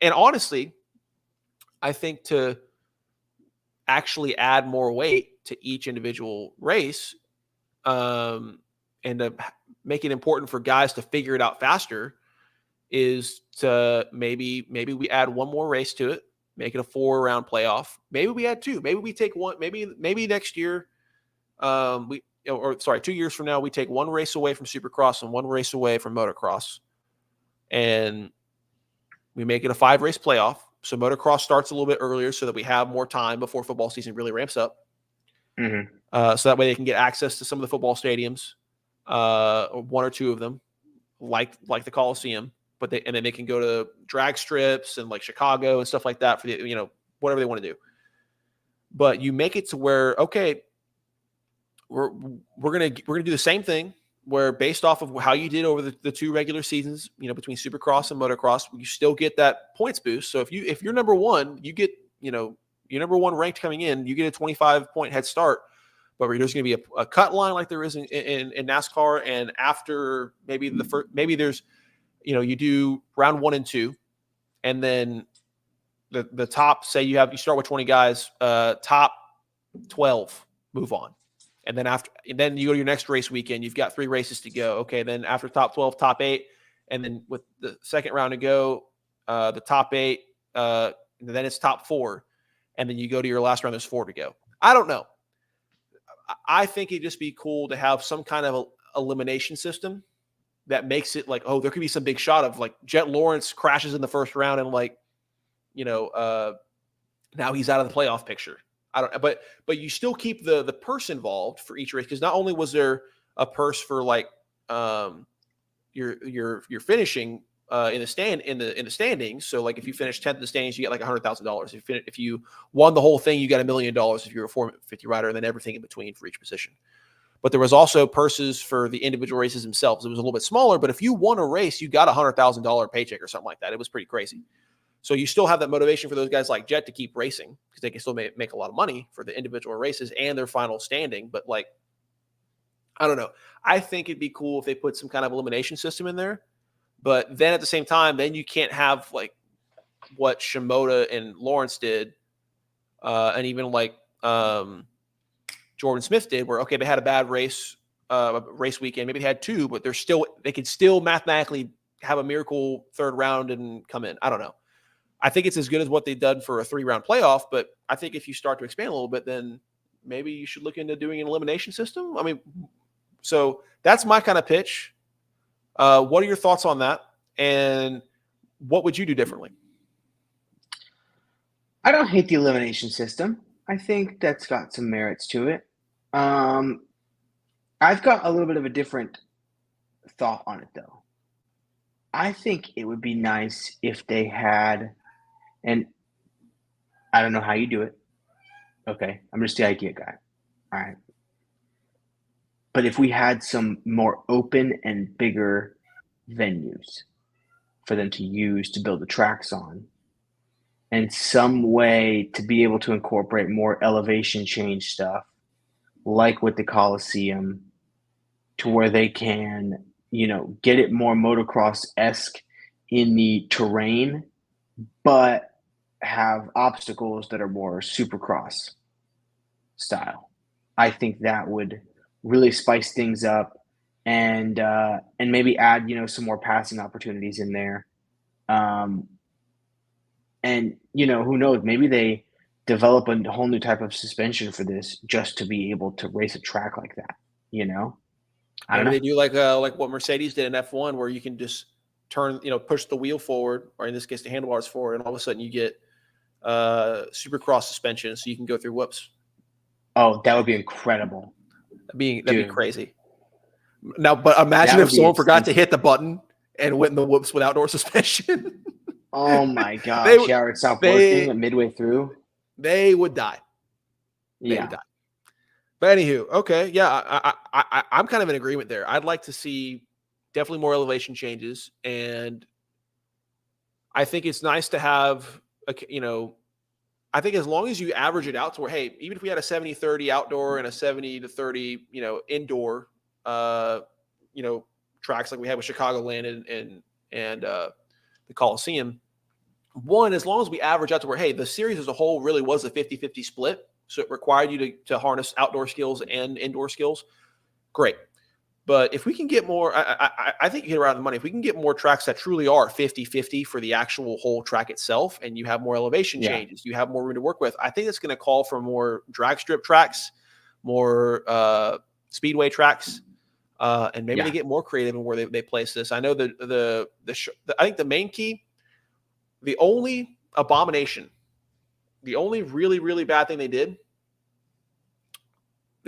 and honestly, I think to actually add more weight to each individual race, and to make it important for guys to figure it out faster, is to maybe we add one more race to it, make it a 4-round playoff. Maybe we add 2. Maybe we take one. Maybe next year, 2 years from now, we take 1 race away from Supercross and 1 race away from motocross, and we make it a 5-race playoff. So motocross starts a little bit earlier so that we have more time before football season really ramps up. Mm-hmm. So that way they can get access to some of the football stadiums, one or two of them, like the Coliseum. But then they can go to drag strips and like Chicago and stuff like that for the whatever they want to do. But you make it to where, okay, we're gonna do the same thing, where based off of how you did over the two regular seasons, between Supercross and Motocross, you still get that points boost. So if you're number one, you get your number one ranked coming in, you get a 25-point head start. But there's going to be a cut line like there is in NASCAR, and after maybe there's you do round 1 and 2, and then the top, say you start with 20 guys, top 12 move on. And then you go to your next race weekend, you've got 3 races to go. Okay, then after top 12, top 8, and then with the second round to go, the top 8, then it's top 4, and then you go to your last round, there's 4 to go. I don't know. I think it'd just be cool to have some kind of elimination system that makes it like, oh, there could be some big shot of like Jet Lawrence crashes in the first round and like, now he's out of the playoff picture. But you still keep the purse involved for each race, because not only was there a purse for like your finishing in the standings. So like if you finish 10th in the standings, you get like $100,000. If you won the whole thing, you got $1 million if you're a 450 rider, and then everything in between for each position. But there was also purses for the individual races themselves. It was a little bit smaller, but if you won a race, you got $100,000 paycheck or something like that. It was pretty crazy. So you still have that motivation for those guys like Jet to keep racing, because they can still make a lot of money for the individual races and their final standing. But like, I don't know. I think it'd be cool if they put some kind of elimination system in there. But then at the same time, then you can't have like what Shimoda and Lawrence did, and even like Jordan Smith did, where, okay, they had a bad race weekend. Maybe they had 2, but they could still mathematically have a miracle third round and come in. I don't know. I think it's as good as what they've done for a 3-round playoff, but I think if you start to expand a little bit, then maybe you should look into doing an elimination system. I mean, so that's my kind of pitch. What are your thoughts on that? And what would you do differently? I don't hate the elimination system. I think that's got some merits to it. I've got a little bit of a different thought on it, though. I think it would be nice if they had, and I don't know how you do it. Okay, I'm just the idea guy. All right. But if we had some more open and bigger venues for them to use to build the tracks on, and some way to be able to incorporate more elevation change stuff, like with the Coliseum, to where they can, get it more motocross-esque in the terrain, but have obstacles that are more Supercross style. I think that would really spice things up, and maybe add, some more passing opportunities in there. And who knows? Maybe they develop a whole new type of suspension for this just to be able to race a track like that. I don't Maybe know. they do like what Mercedes did in F1, where you can just turn, push the wheel forward, or in this case, the handlebars forward, and all of a sudden you get Supercross suspension, so you can go through whoops. Oh, that would be incredible. That'd be crazy. Now, but imagine if someone forgot to hit the button and went in the whoops with outdoor suspension. Oh my gosh! Yeah, or it stopped working midway through. They would die. They would die. But anywho, okay, yeah, I'm kind of in agreement there. I'd like to see definitely more elevation changes, and I think it's nice to have I think as long as you average it out to where, hey, even if we had a 70-30 outdoor and a 70-30, indoor, tracks like we had with Chicagoland and the Coliseum, as long as we average out to where, hey, the series as a whole really was a 50-50 split, so it required you to harness outdoor skills and indoor skills, great. But if we can get more, I think you hit around the money. If we can get more tracks that truly are 50-50 for the actual whole track itself, and you have more elevation changes, you have more room to work with, I think it's going to call for more drag strip tracks, more speedway tracks, and maybe they get more creative in where they place this. I know I think the main key, the only abomination, the only really, really bad thing they did,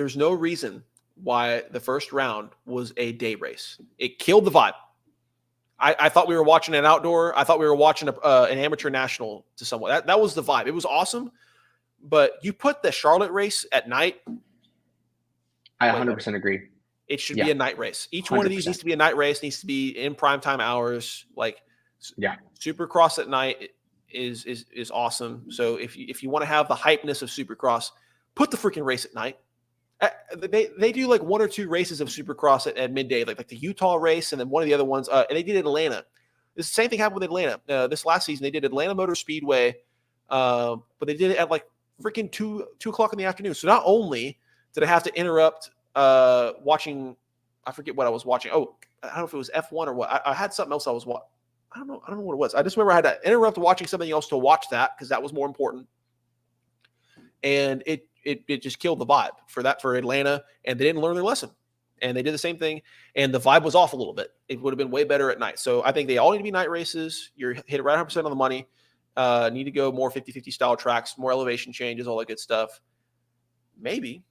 there's no reason why the first round was a day race. It killed the vibe. I thought we were watching an outdoor. I thought we were watching an amateur national to someone. That was the vibe. It was awesome. But you put the Charlotte race at night. I 100% agree. It should be a night race. Each 100%. One of these needs to be a night race. Needs to be in primetime hours. Like, Supercross at night is awesome. So if you want to have the hypeness of Supercross, put the freaking race at night. They do like 1 or 2 races of Supercross at midday, like the Utah race, and then one of the other ones. And they did Atlanta. The same thing happened with Atlanta. This last season, they did Atlanta Motor Speedway, but they did it at like freaking 2 o'clock in the afternoon. So not only did I have to interrupt watching, I forget what I was watching. Oh, I don't know if it was F1 or what. I had something else I was watching. I don't know what it was. I just remember I had to interrupt watching something else to watch that because that was more important. And it just killed the vibe for Atlanta, and they didn't learn their lesson. And they did the same thing, and the vibe was off a little bit. It would have been way better at night. So I think they all need to be night races. You're hit right 100% on the money. Need to go more 50-50 style tracks, more elevation changes, all that good stuff. Maybe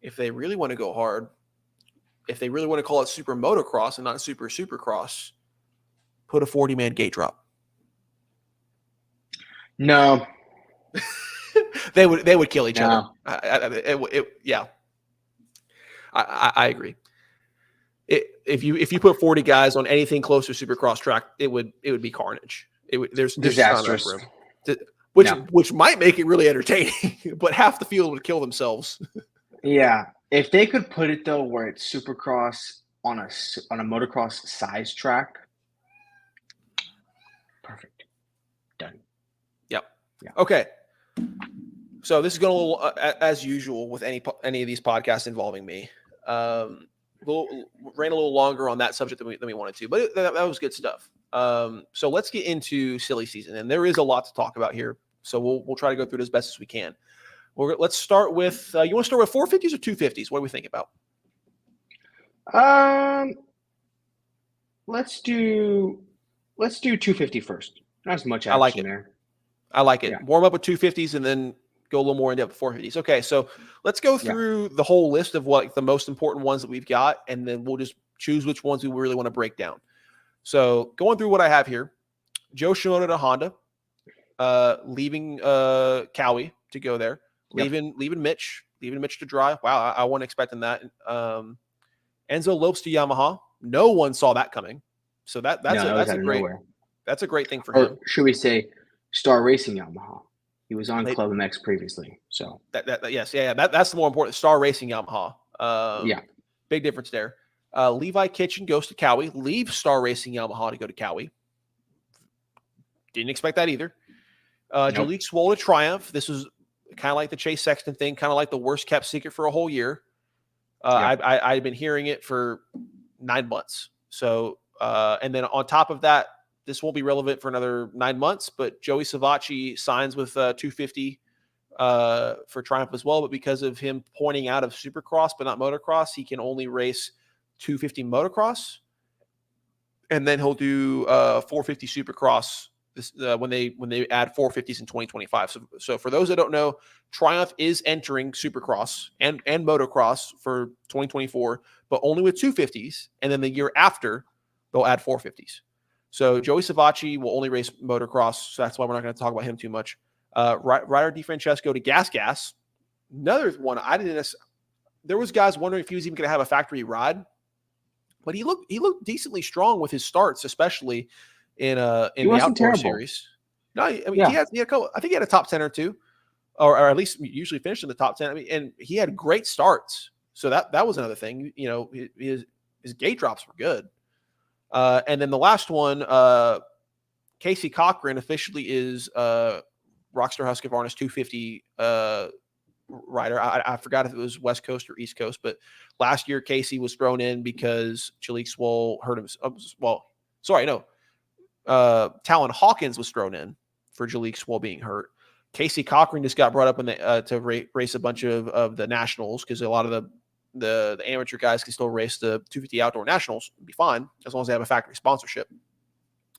if they really want to go hard, if they really want to call it Supermotocross and not Supercross, put a 40-man gate drop. No. They would kill each other. Yeah, I agree. If you put 40 guys on anything close to Supercross track, it would be carnage. There's disastrous. Which might make it really entertaining, but half the field would kill themselves. Yeah, if they could put it though where it's Supercross on a motocross size track, perfect, done. Yep. Yeah. Okay. So this is going a little, as usual with any of these podcasts involving me. Ran a little longer on that subject than we wanted to, but that was good stuff. So let's get into silly season, and there is a lot to talk about here. So we'll try to go through it as best as we can. Let's start with you want to start with 450s or 250s? What do we think about? Let's do 250 first. Not as much action there. I like it. Yeah. Warm up with 250s and then go a little more in depth with 450s. Okay, so let's go through the whole list of what the most important ones that we've got, and then we'll just choose which ones we really want to break down. So going through what I have here, Joe Shimoda to Honda, leaving Cowie to go there, leaving Mitch to drive. Wow, I wasn't expecting that. Enzo Lopes to Yamaha. No one saw that coming. So that's a great thing for him. Or should we say Star Racing Yamaha? He was on Club MX previously, so that's the more important. Star Racing Yamaha. Big difference there. Levi Kitchen goes to Cowie. Leave Star Racing Yamaha to go to Cowie. Didn't expect that either. Jalek Swoll to Triumph. This was kind of like the Chase Sexton thing, kind of like the worst kept secret for a whole year. I'd been hearing it for 9 months. So, and then on top of that, this won't be relevant for another 9 months, but Joey Savacci signs with 250 for Triumph as well. But because of him pointing out of Supercross but not motocross, he can only race 250 motocross. And then he'll do 450 Supercross when they add 450s in 2025. So for those that don't know, Triumph is entering Supercross and motocross for 2024, but only with 250s. And then the year after, they'll add 450s. So Joey Savacci will only race motocross, so that's why we're not going to talk about him too much. Ryder DiFrancesco to Gas. Another one I didn't. There was guys wondering if he was even going to have a factory ride, but he looked decently strong with his starts, especially in the outdoor series. No, I mean he had a couple. I think he had a top 10 or two, or at least usually finished in the top 10. I mean, and he had great starts, so that was another thing. You know, his gate drops were good. And then the last one, Casey Cochran officially is Rockstar Husqvarna's 250 rider. I forgot if it was West Coast or East Coast, but last year Casey was thrown in because Jalek Swoll hurt him. Talon Hawkins was thrown in for Jalek Swoll being hurt. Casey Cochran just got brought up to race a bunch of the nationals because a lot of the amateur guys can still race the 250 outdoor nationals. It'd be fine as long as they have a factory sponsorship.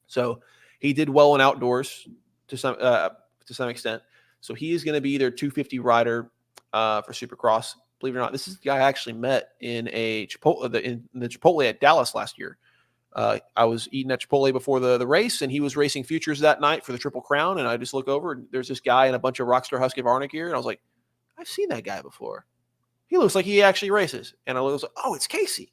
So he did well in outdoors to some extent. So he is going to be their 250 rider for Supercross. believe it or not. This is the guy I actually met in a Chipotle, in the Chipotle at Dallas last year. I was eating at Chipotle before the race, and he was racing futures that night for the Triple Crown. And I just look over, and there's this guy in a bunch of Rockstar Husqvarna gear, and I was like, I've seen that guy before. He looks like he actually races. And I was like, oh, it's Casey.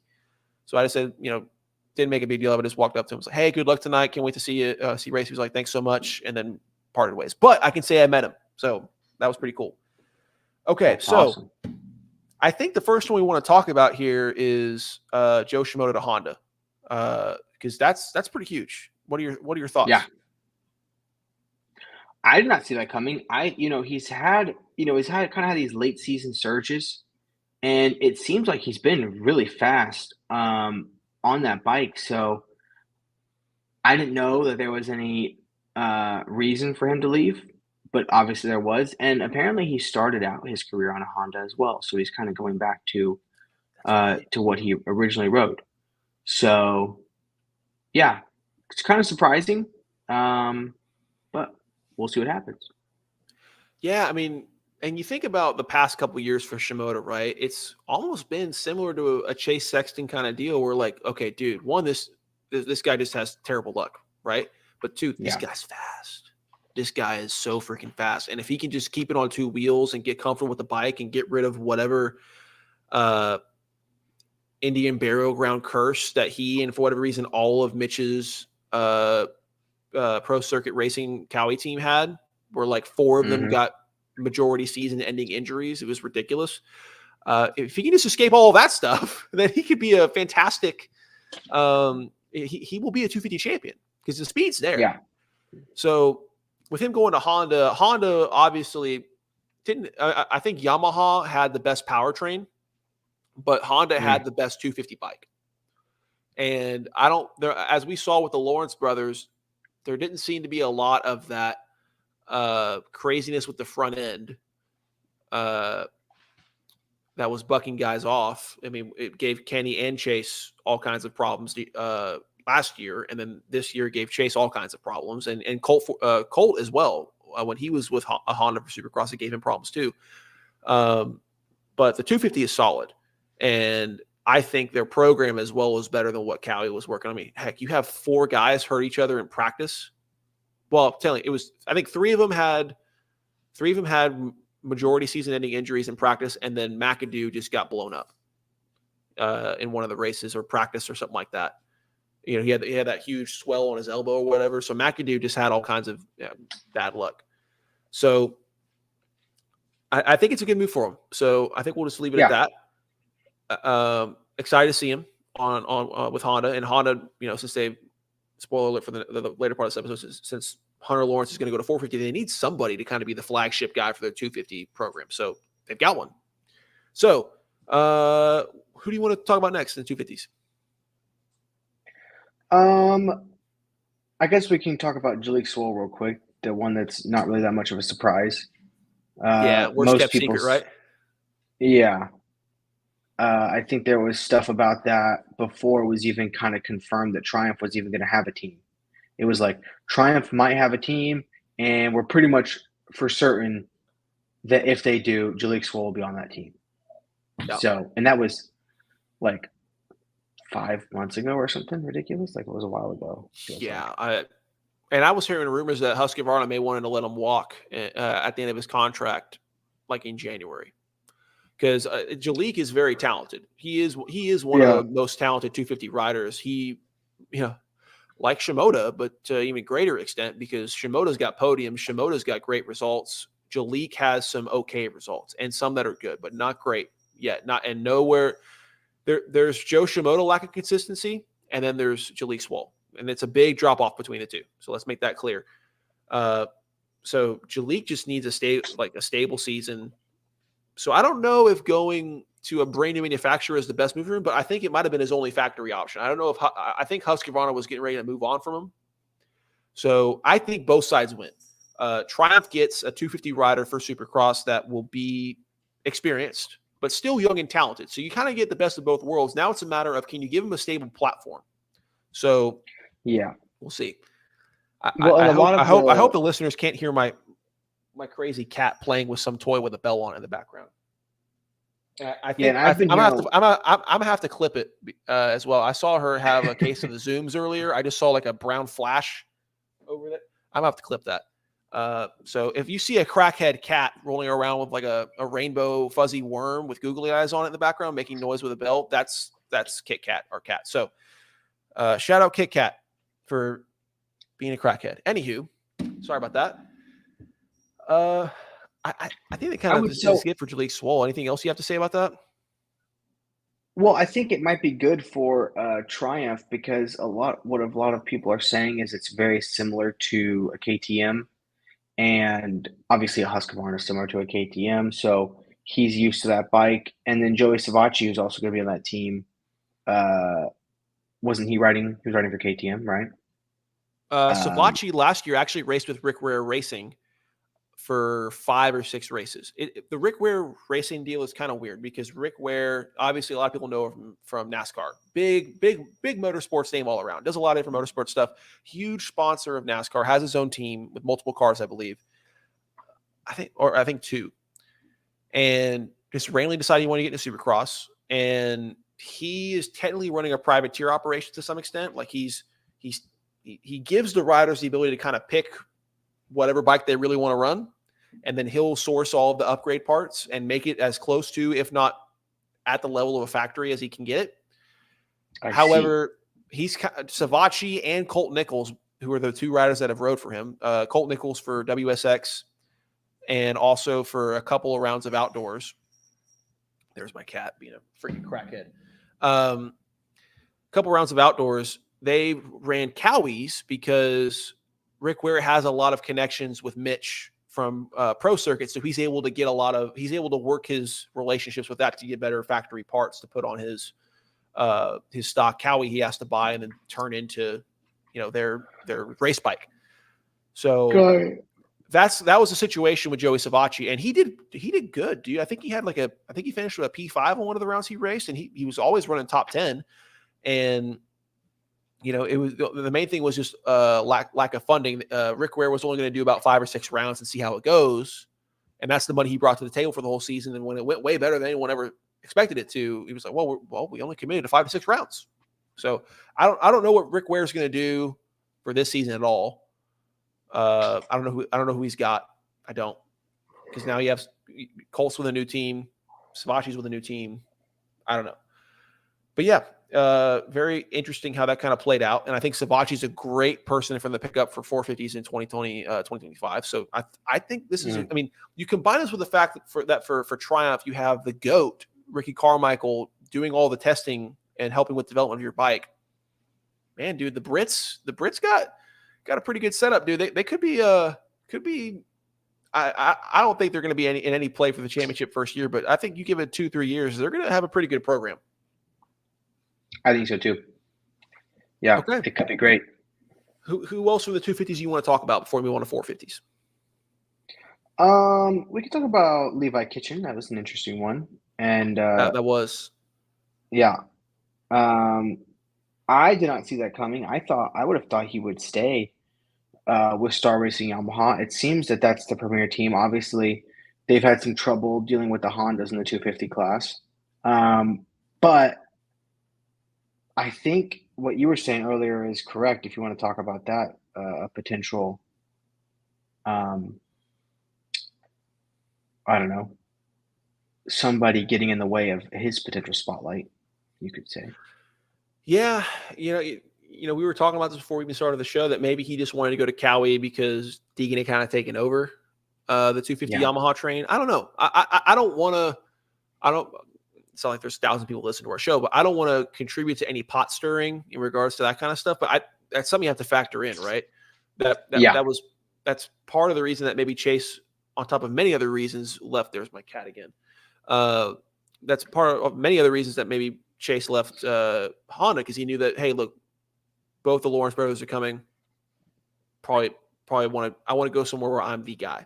So I just said, didn't make a big deal of it. Just walked up to him, was like, hey, good luck tonight. Can't wait to see you race. He was like, thanks so much, and then parted ways. But I can say I met him, so that was pretty cool. Okay, That's so awesome. I think the first one we want to talk about here is Joe Shimoda to Honda, because that's pretty huge. What are your thoughts? Yeah. I did not see that coming. He's had kind of had these late season surges, and it seems like he's been really fast on that bike. So I didn't know that there was any reason for him to leave, but obviously there was. And apparently he started out his career on a Honda as well. So he's kind of going back to what he originally rode. So yeah, it's kind of surprising, but we'll see what happens. Yeah, I mean, and you think about the past couple of years for Shimoda, right? It's almost been similar to a Chase Sexton kind of deal where like, okay, dude, one, this guy just has terrible luck, right? But two, this Yeah. guy's fast. This guy is so freaking fast. And if he can just keep it on two wheels and get comfortable with the bike and get rid of whatever Indian burial ground curse that he, and for whatever reason, all of Mitch's pro circuit racing Cowie team had, where like four of them got majority season ending injuries. It was ridiculous. If he can just escape all of that stuff, then he could be a fantastic, he will be a 250 champion because the speed's there. Yeah. So with him going to Honda obviously didn't, I think Yamaha had the best powertrain, but Honda had the best 250 bike. And as we saw with the Lawrence brothers, there didn't seem to be a lot of that craziness with the front end that was bucking guys off. I mean, it gave Kenny and Chase all kinds of problems last year, and then this year gave Chase all kinds of problems, and Colt as well. When he was with a Honda for Supercross, it gave him problems too. But the 250 is solid, and I think their program as well was better than what Cowie was working on. I mean, heck, you have four guys hurt each other in practice. Well, I'm telling you, it was, I think three of them had majority season ending injuries in practice, and then McAdoo just got blown up in one of the races or practice or something like that. He had that huge swell on his elbow or whatever. So McAdoo just had all kinds of bad luck. So I think it's a good move for him. So I think we'll just leave it at that. Excited to see him on with Honda, and Honda, since they've, spoiler alert for the later part of this episode, since Hunter Lawrence is going to go to 450, they need somebody to kind of be the flagship guy for their 250 program. So they've got one. So who do you want to talk about next in the 250s? I guess we can talk about Jalek Swoll real quick. The one that's not really that much of a surprise. Worst kept secret, right? Yeah. I think there was stuff about that before it was even kind of confirmed that Triumph was even going to have a team. It was like Triumph might have a team, and we're pretty much for certain that if they do, Jalek Swoll will be on that team. Yep. So, and that was like 5 months ago or something ridiculous. Like it was a while ago. Yeah. I was hearing rumors that Husqvarna may want to let him walk at the end of his contract, like in January. Because Jalek is very talented. He is one of the most talented 250 riders. He, like Shimoda, but to even greater extent, because Shimoda's got podiums, Shimoda's got great results. Jalek has some okay results and some that are good, but not great yet. Nowhere. There's Joe Shimoda lack of consistency, and then there's Jalek Swoll, and it's a big drop off between the two. So let's make that clear. So Jalek just needs a stable season. So I don't know if going to a brand new manufacturer is the best move for him, but I think it might have been his only factory option. I don't know I think Husqvarna was getting ready to move on from him. So I think both sides win. Triumph gets a 250 rider for Supercross that will be experienced, but still young and talented. So you kind of get the best of both worlds. Now it's a matter of, can you give him a stable platform? So yeah, we'll see. I hope the listeners can't hear my crazy cat playing with some toy with a bell on it in the background. I Yeah, think and I've been I'm gonna have hearing. to I'm gonna have to clip it as well. I saw her have a case of the Zooms earlier. I just saw like a brown flash over it. I'm gonna have to clip that. So if you see a crackhead cat rolling around with like a rainbow fuzzy worm with googly eyes on it in the background making noise with a bell, that's Kit Kat, our cat. So shout out Kit Kat for being a crackhead. Anywho, sorry about that. I think that kind I of would this is so it for Jaleel Swole. Anything else you have to say about that? well, I think it might be good for Triumph because a lot of people are saying is it's very similar to a KTM, and obviously a Husqvarna is similar to a KTM, so he's used to that bike. And then Joey Savacci, who's also going to be on that team, uh, wasn't he riding? He was riding for KTM, right? Um, Savacci last year actually raced with Rick Ware Racing for 5 or 6 races. The Rick Ware Racing deal is kind of weird because Rick Ware, obviously, a lot of people know him from NASCAR. Big motorsports name all around. Does a lot of different motorsports stuff. Huge sponsor of NASCAR. Has his own team with multiple cars, I believe. I think 2. And just randomly decided he wanted to get into Supercross. And he is technically running a privateer operation to some extent. Like he gives the riders the ability to kind of pick whatever bike they really want to run, and then he'll source all of the upgrade parts and make it as close to, if not at the level of a factory as he can get it. I see. However, he's Savacci and Colt Nichols, who are the 2 riders that have rode for him. Colt Nichols for WSX and also for a couple of rounds of outdoors. There's my cat being a freaking crackhead. Couple rounds of outdoors. They ran Cowies because Rick Ware has a lot of connections with Mitch from pro circuit, so he's able to work his relationships with that to get better factory parts to put on his stock Cowie he has to buy and then turn into their race bike. So that was a situation with Joey Savacci, and he did good, dude. I think he finished with a P5 on one of the rounds he raced, and he was always running top 10. And it was the main thing was just lack of funding. Rick Ware was only going to do about 5 or 6 rounds and see how it goes, and that's the money he brought to the table for the whole season. And when it went way better than anyone ever expected it to, he was like, "Well, we only committed to 5 to 6 rounds." So I don't know what Rick Ware is going to do for this season at all. I don't know who he's got. I don't, because now you have Colts with a new team, Savacci's with a new team. I don't know, but yeah, very interesting how that kind of played out. And I think Savacci's a great person for the pickup for 450s in 2025. So I think this is, I mean, you combine this with the fact that for Triumph, you have the GOAT, Ricky Carmichael, doing all the testing and helping with development of your bike. Man, dude, the Brits got a pretty good setup, dude. They could be I don't think they're going to be in any play for the championship first year, but I think you give it 2-3 years, they're going to have a pretty good program. I think so too. Yeah, okay. It could be great. Who else are the 250s you want to talk about before we move on to 450s? We could talk about Levi Kitchen. That was an interesting one, and that was. Yeah. I did not see that coming. I would have thought he would stay with Star Racing Yamaha. It seems that that's the premier team. Obviously, they've had some trouble dealing with the Hondas in the 250 class. But I think what you were saying earlier is correct. If you want to talk about that, a potential, I don't know, somebody getting in the way of his potential spotlight, you could say. Yeah, we were talking about this before we even started the show that maybe he just wanted to go to Cowie because Deegan had kind of taken over the 250 Yamaha train. I don't know. I don't want to. It's not like there's 1,000 people listening to our show, but I don't want to contribute to any pot stirring in regards to that kind of stuff. But that's something you have to factor in, right? That's part of the reason that maybe Chase, on top of many other reasons, left. There's my cat again. That's part of many other reasons that maybe Chase left Honda, because he knew that, hey, look, both the Lawrence brothers are coming. I want to go somewhere where I'm the guy.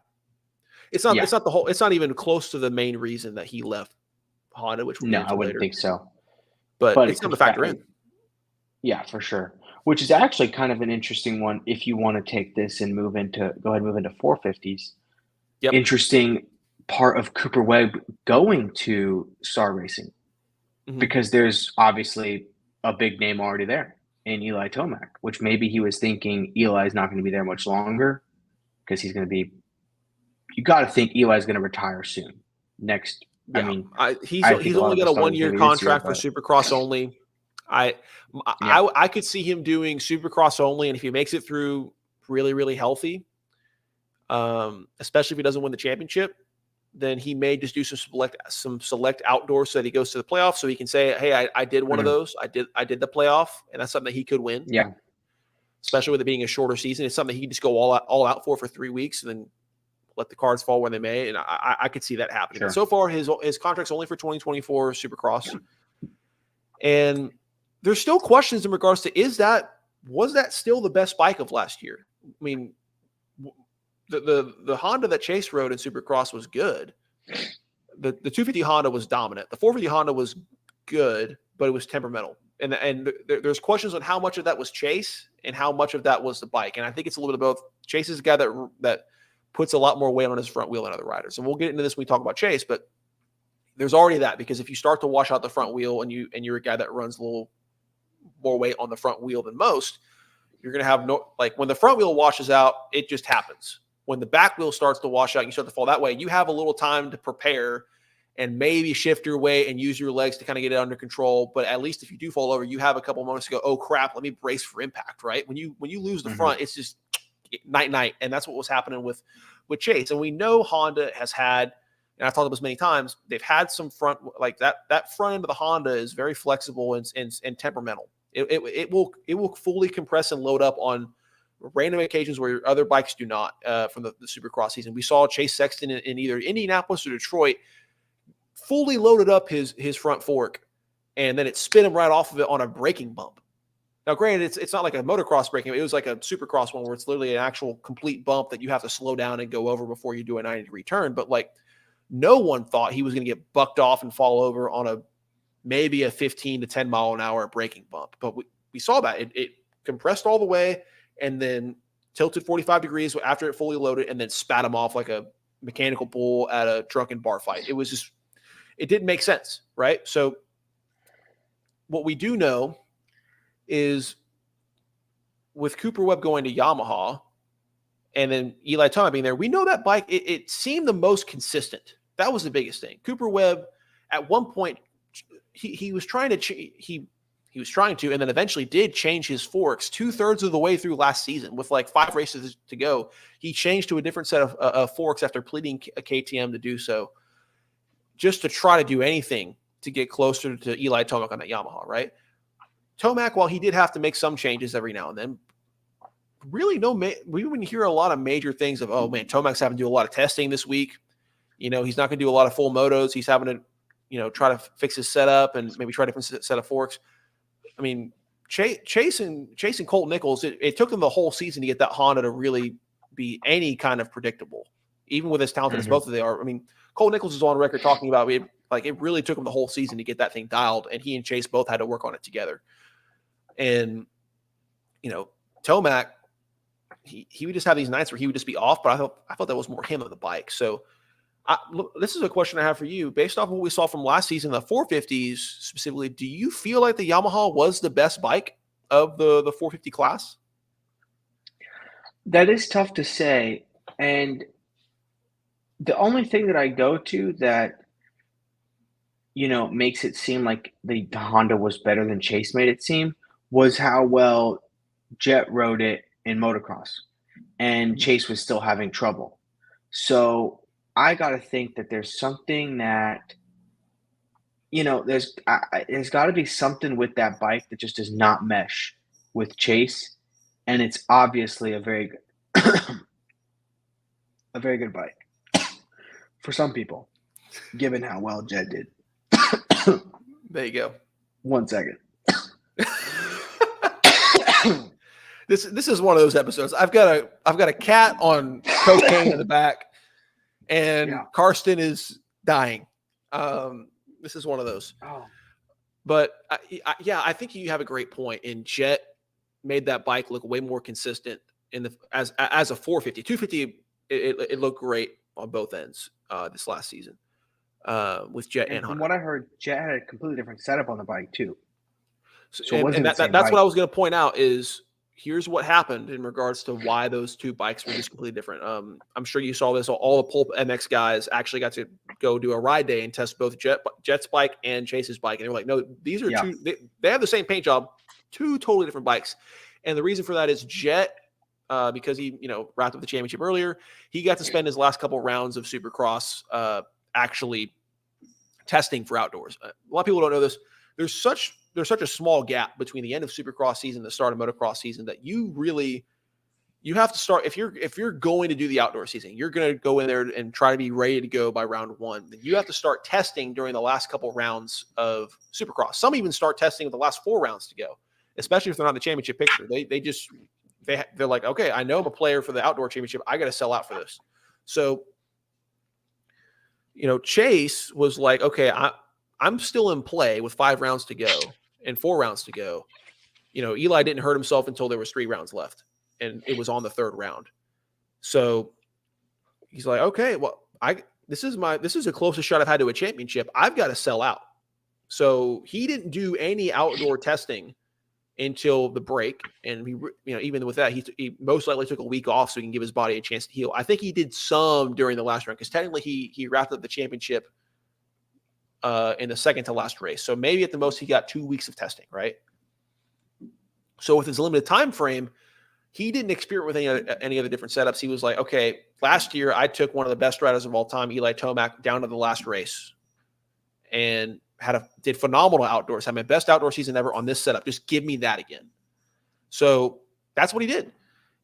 It's not even close to the main reason that he left Honda, which we'll get into I wouldn't later. think so. But it's something to factor in. Yeah, for sure. Which is actually kind of an interesting one if you want to take this and go ahead and move into 450s. Yep. Interesting part of Cooper Webb going to Star Racing Mhm. because there's obviously a big name already there in Eli Tomac, which maybe he was thinking Eli's not going to be there much longer because he's going to be. You got to think Eli's going to retire soon. Next, I Yeah, mean, he's I think he's a lot only of got us a thought it was going 1-year to be this year, contract for but Supercross only. I yeah, I could see him doing Supercross only, and if he makes it through really, really healthy, especially if he doesn't win the championship, then he may just do some select outdoors so that he goes to the playoffs, so he can say, "Hey, I did one of mhm, those. I did the playoff, and that's something that he could win." yeah, Especially with it being a shorter season, it's something he can just go all out for 3 weeks, and then let the cards fall where they may. And I could see that happening. But sure. so far, his contract's only for 2024 Supercross. And there's still questions in regards to was that still the best bike of last year? I mean, the Honda that Chase rode in Supercross was good. The 250 Honda was dominant. The 450 Honda was good, but it was temperamental. And there's questions on how much of that was Chase and how much of that was the bike. And I think it's a little bit of both. Chase is a guy that puts a lot more weight on his front wheel than other riders. And we'll get into this when we talk about Chase, but there's already that, because if you start to wash out the front wheel and you're a guy that runs a little more weight on the front wheel than most, you're going to have when the front wheel washes out, it just happens. When the back wheel starts to wash out, you start to fall that way. You have a little time to prepare and maybe shift your weight and use your legs to kind of get it under control. But at least if you do fall over, you have a couple moments to go, oh crap, let me brace for impact, right? When you lose the Mhm, front, it's just night. And that's what was happening with Chase. And we know Honda has had, and I've talked about this many times, they've had some front, like that front end of the Honda is very flexible and temperamental. It will fully compress and load up on random occasions where other bikes do not, from the Supercross season. We saw Chase Sexton in either Indianapolis or Detroit fully loaded up his front fork, and then it spit him right off of it on a braking bump. Now, granted, it's not like a motocross braking. It was like a Supercross one where it's literally an actual complete bump that you have to slow down and go over before you do a 90-degree turn. But like, no one thought he was going to get bucked off and fall over on maybe a 15 to 10 mile an hour braking bump. But we saw that it compressed all the way and then tilted 45 degrees after it fully loaded and then spat him off like a mechanical bull at a drunken bar fight. It didn't make sense, right? So what we do know is with Cooper Webb going to Yamaha and then Eli Tomac being there, we know that bike, it seemed the most consistent. That was the biggest thing. Cooper Webb, at one point, he was trying to he was trying to, and then eventually did change his forks 2/3 of the way through last season with like 5 races to go. He changed to a different set of forks after pleading a KTM to do so, just to try to do anything to get closer to Eli Tomac on that Yamaha, right? Tomac, while he did have to make some changes every now and then, really we wouldn't hear a lot of major things of, oh man, Tomac's having to do a lot of testing this week. He's not going to do a lot of full motos. He's having to, try to fix his setup and maybe try a different set of forks. I mean, Chase and Colt Nichols, it took them the whole season to get that Honda to really be any kind of predictable, even with as talented as mhm, both of they are. I mean, Colt Nichols is on record talking about it really took him the whole season to get that thing dialed, and he and Chase both had to work on it together. And Tomac, he would just have these nights where he would just be off, but I thought that was more him of the bike. So this is a question I have for you. Based off what we saw from last season, the 450s specifically, do you feel like the Yamaha was the best bike of the 450 class? that is tough to say, and the only thing that I go to that, makes it seem like the Honda was better than Chase made it seem was how well Jet rode it in motocross, and Mhm. Chase was still having trouble. So I got to think that there's something that, there's got to be something with that bike that just does not mesh with Chase, and it's obviously a very good, a very good bike for some people, given how well Jet did. There you go. One second. This is one of those episodes. I've got a cat on cocaine in the back, and Yeah. Karsten is dying. This is one of those. Oh. But yeah, I think you have a great point. And Jet made that bike look way more consistent as a 450. 250, it looked great on both ends. this last season with Jet And and from Hunter. what I heard, Jet had a completely different setup on the bike too. So, So it and wasn't the same that's what bike. I was going to point out is here's what happened in regards to why those two bikes were just completely different. I'm sure you saw this. All the Pulp MX guys actually got to go do a ride day and test both Jet's bike and Chase's bike. And they were like, no, these are Yeah. two, they have the same paint job, two totally different bikes. And the reason for that is Jet, because he, wrapped up the championship earlier, he got to spend his last couple rounds of Supercross actually testing for outdoors. A lot of people don't know this. There's such a small gap between the end of Supercross season and the start of motocross season that you have to start if you're going to do the outdoor season, you're going to go in there and try to be ready to go by round 1. Then you have to start testing during the last couple rounds of Supercross. Some even start testing with the last 4 rounds to go, especially if they're not in the championship picture. They're like, okay, I know I'm a player for the outdoor championship. I got to sell out for this. So, Chase was like, okay, I'm still in play with 5 rounds to go and 4 rounds to go. Eli didn't hurt himself until there was 3 rounds left, and it was on the 3rd round. So he's like, okay, well, this is the closest shot I've had to a championship. I've got to sell out. So he didn't do any outdoor testing until the break, and even with that, he most likely took a week off so he can give his body a chance to heal. I think he did some during the last round because technically he wrapped up the championship in the second to last race. So maybe at the most he got 2 weeks of testing, right? So with his limited time frame, he didn't experiment with any other different setups. He was like, okay, last year I took one of the best riders of all time, Eli Tomac, down to the last race and did phenomenal outdoors. Had my best outdoor season ever on this setup. Just give me that again. So that's what he did.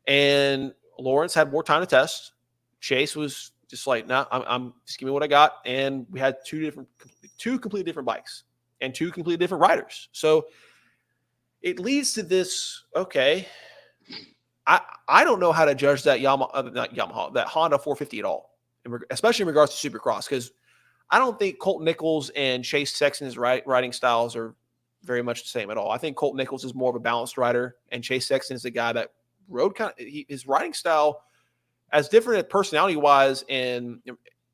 And Lawrence had more time to test. Chase was just like, nah, I'm just give me what I got. And we had two completely different bikes and 2 completely different riders. So it leads to this, okay, I don't know how to judge that that Honda 450 at all, especially in regards to Supercross, because I don't think Colt Nichols and Chase Sexton's riding styles are very much the same at all. I think Colt Nichols is more of a balanced rider, and Chase Sexton is the guy that rode his riding style, as different personality-wise and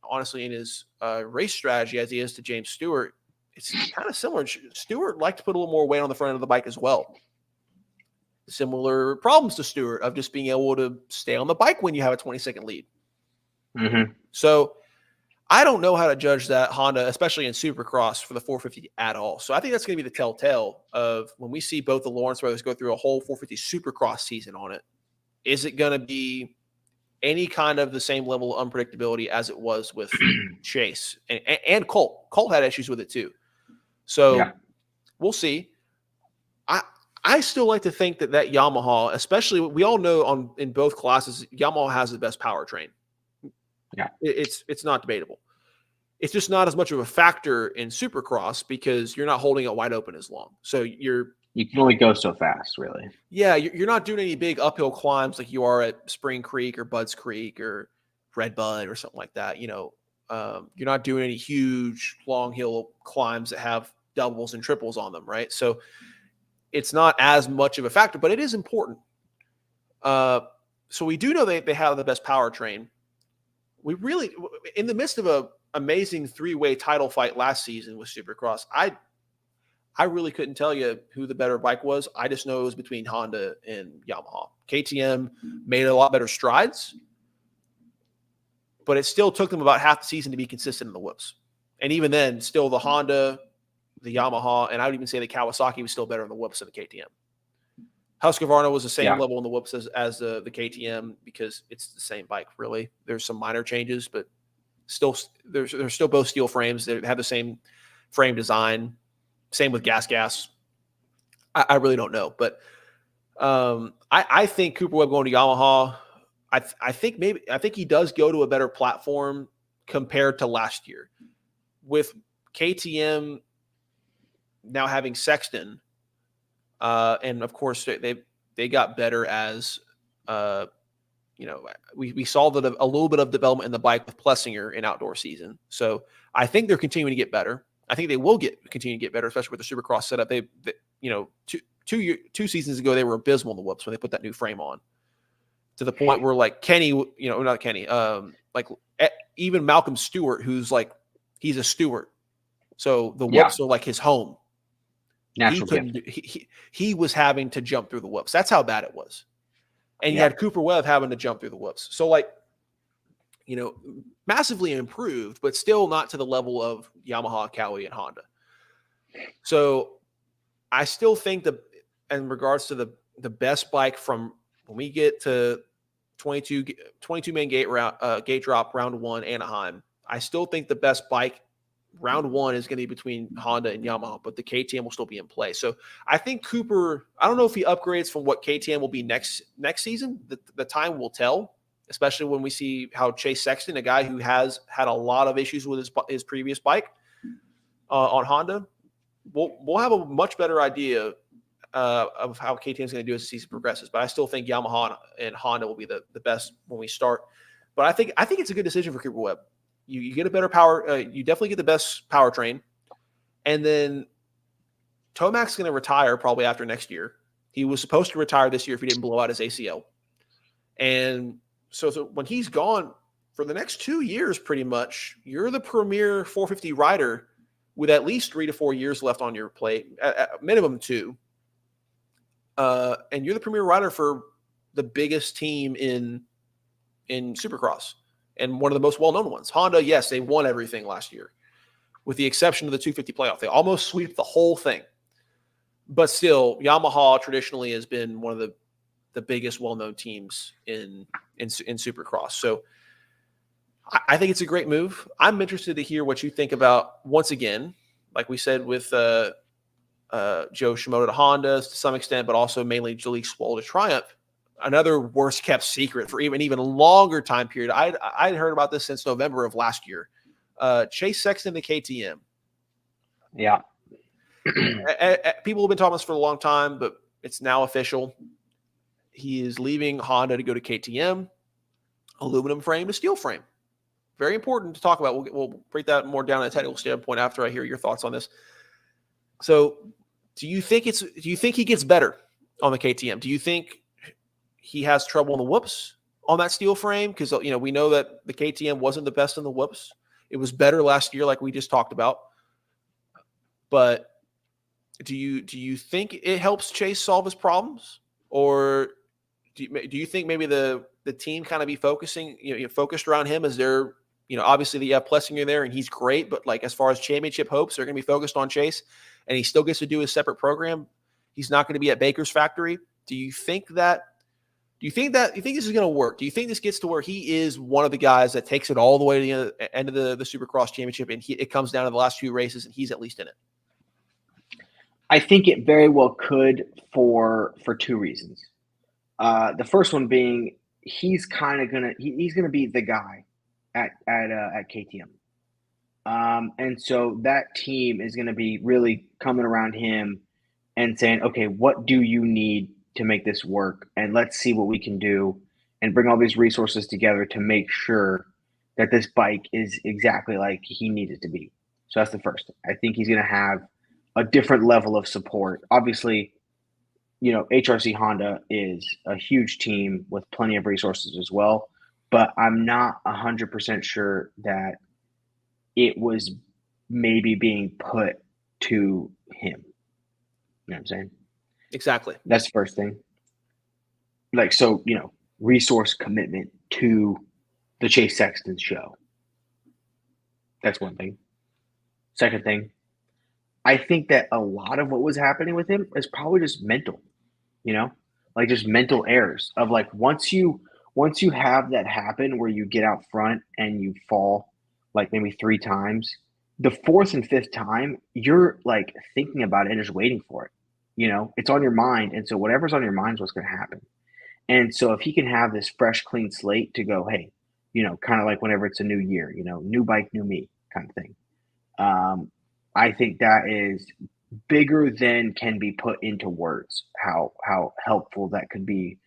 honestly in his race strategy as he is to James Stewart. It's kind of similar. Stewart liked to put a little more weight on the front of the bike as well. Similar problems to Stewart of just being able to stay on the bike when you have a 20-second lead. Mm-hmm. So I don't know how to judge that Honda, especially in Supercross for the 450 at all. So I think that's going to be the telltale of when we see both the Lawrence brothers go through a whole 450 Supercross season on it. Is it going to be any kind of the same level of unpredictability as it was with Chase and Colt? Colt had issues with it too. So We'll see. I still like to think that Yamaha, especially we all know in both classes, Yamaha has the best powertrain. Yeah, it's not debatable. It's just not as much of a factor in Supercross because you're not holding it wide open as long. So you can only go so fast, really. Yeah, you're not doing any big uphill climbs like you are at Spring Creek or Budds Creek or Red Bud or something like that. You're not doing any huge long hill climbs that have doubles and triples on them, right? So it's not as much of a factor, but it is important. So we do know they have the best powertrain. We really, in the midst of an amazing 3-way title fight last season with Supercross, I really couldn't tell you who the better bike was. I just know it was between Honda and Yamaha. KTM made a lot better strides, but it still took them about half the season to be consistent in the whoops. And even then, still the Honda, the Yamaha, and I would even say the Kawasaki was still better in the whoops than the KTM. Husqvarna was the same level in the whoops as the KTM because it's the same bike, really. There's some minor changes, but still, they're still both steel frames. They have the same frame design. Same with gas. I really don't know, but I think Cooper Webb going to Yamaha. I think he does go to a better platform compared to last year. With KTM now having Sexton, and of course they got better as we saw a little bit of development in the bike with Plessinger in outdoor season. So I think they're continuing to get better. I think they will continue to get better, especially with the Supercross setup. They two seasons ago, they were abysmal in the whoops when they put that new frame on. to the point where like Kenny, not Kenny, like even Malcolm Stewart, who's like, he's a Stewart. So the Yeah. whoops are like his home. He Natural couldn't gift. he was having to jump through the whoops. That's how bad it was. And you Yeah. had Cooper Webb having to jump through the whoops. So like, massively improved, but still not to the level of Yamaha, Cowie, and Honda. So I still think that in regards to the best bike from when we get to 22 main gate drop round one Anaheim, I still think the best bike round one is going to be between Honda and Yamaha, but the KTM will still be in play. So I think Cooper, I don't know if he upgrades from what KTM will be next season. The time will tell, especially when we see how Chase Sexton, a guy who has had a lot of issues with his previous bike on Honda, we'll have a much better idea of how KTM is going to do as the season progresses. But I still think Yamaha and Honda will be the best when we start. But I think it's a good decision for Cooper Webb. You get a better power. You definitely get the best powertrain. And then Tomac's going to retire probably after next year. He was supposed to retire this year if he didn't blow out his ACL. And so when he's gone for the next 2 years, pretty much, you're the premier 450 rider with at least 3 to 4 years left on your plate, at minimum 2. And you're the premier rider for the biggest team in Supercross and one of the most well-known ones. Honda, yes, they won everything last year, with the exception of the 250 playoff. They almost swept the whole thing. But still, Yamaha traditionally has been one of the biggest well-known teams in Supercross. So I think it's a great move. I'm interested to hear what you think about, once again, like we said with Joe Shimoda to Honda to some extent, but also mainly Jalek Swoll to Triumph. Another worst kept secret for even longer time period. I'd heard about this since November of last year. Chase Sexton to KTM. Yeah. People have been talking about this for a long time, but it's now official. He is leaving Honda to go to KTM. Aluminum frame to steel frame. Very important to talk about. We'll break that more down at a technical standpoint after I hear your thoughts on this. So, do you think he gets better on the KTM? Do you think he has trouble on the whoops on that steel frame? Because we know that the KTM wasn't the best in the whoops. It was better last year, like we just talked about. But do you think it helps Chase solve his problems, or do you think maybe the team kind of be focusing focused around him? As they're obviously you have Plessinger there and he's great, but like as far as championship hopes, they're going to be focused on Chase, and he still gets to do his separate program. He's not going to be at Baker's factory. Do you think this is going to work? Do you think this gets to where he is one of the guys that takes it all the way to the end of the Supercross championship, and it comes down to the last few races and he's at least in it? I think it very well could for 2 reasons. The first one being he's kind of he's gonna be the guy at KTM, and so that team is gonna be really coming around him and saying, okay, what do you need to make this work, and let's see what we can do, and bring all these resources together to make sure that this bike is exactly like he needs it to be. So that's the first thing. I think he's gonna have a different level of support. Obviously, HRC Honda is a huge team with plenty of resources as well, but I'm not 100% sure that it was maybe being put to him. You know what I'm saying? Exactly. That's the first thing. Like, so, resource commitment to the Chase Sexton show. That's one thing. Second thing, I think that a lot of what was happening with him is probably just mental, like just mental errors of like once you have that happen where you get out front and you fall like maybe 3 times, the 4th and 5th time you're like thinking about it and just waiting for it. It's on your mind, and so whatever's on your mind is what's going to happen. And so if he can have this fresh, clean slate to go, hey, kind of like whenever it's a new year, new bike, new me kind of thing. I think that is bigger than can be put into words, how helpful that could be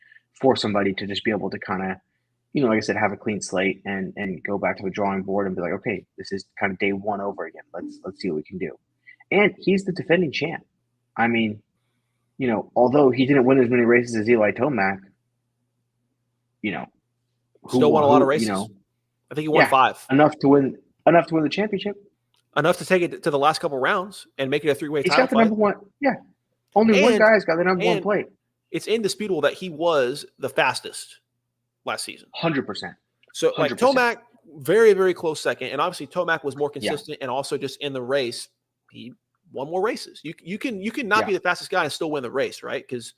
for somebody to just be able to kind of, like I said, have a clean slate and go back to the drawing board and be like, okay, this is kind of day one over again. Let's see what we can do. And he's the defending champ. I mean, although he didn't win as many races as Eli Tomac, you know, Still won a lot of you races. know, I think he won 5. enough to win the championship. Enough to take it to the last couple rounds and make it a 3-way He's title got the fight. number one. Yeah. Only one guy's got the number one plate. It's indisputable that he was the fastest last season. 100%. So, like, Tomac, very, very close second. And obviously, Tomac was more consistent and also just in the race, he won more races. You can not be the fastest guy and still win the race, right? Because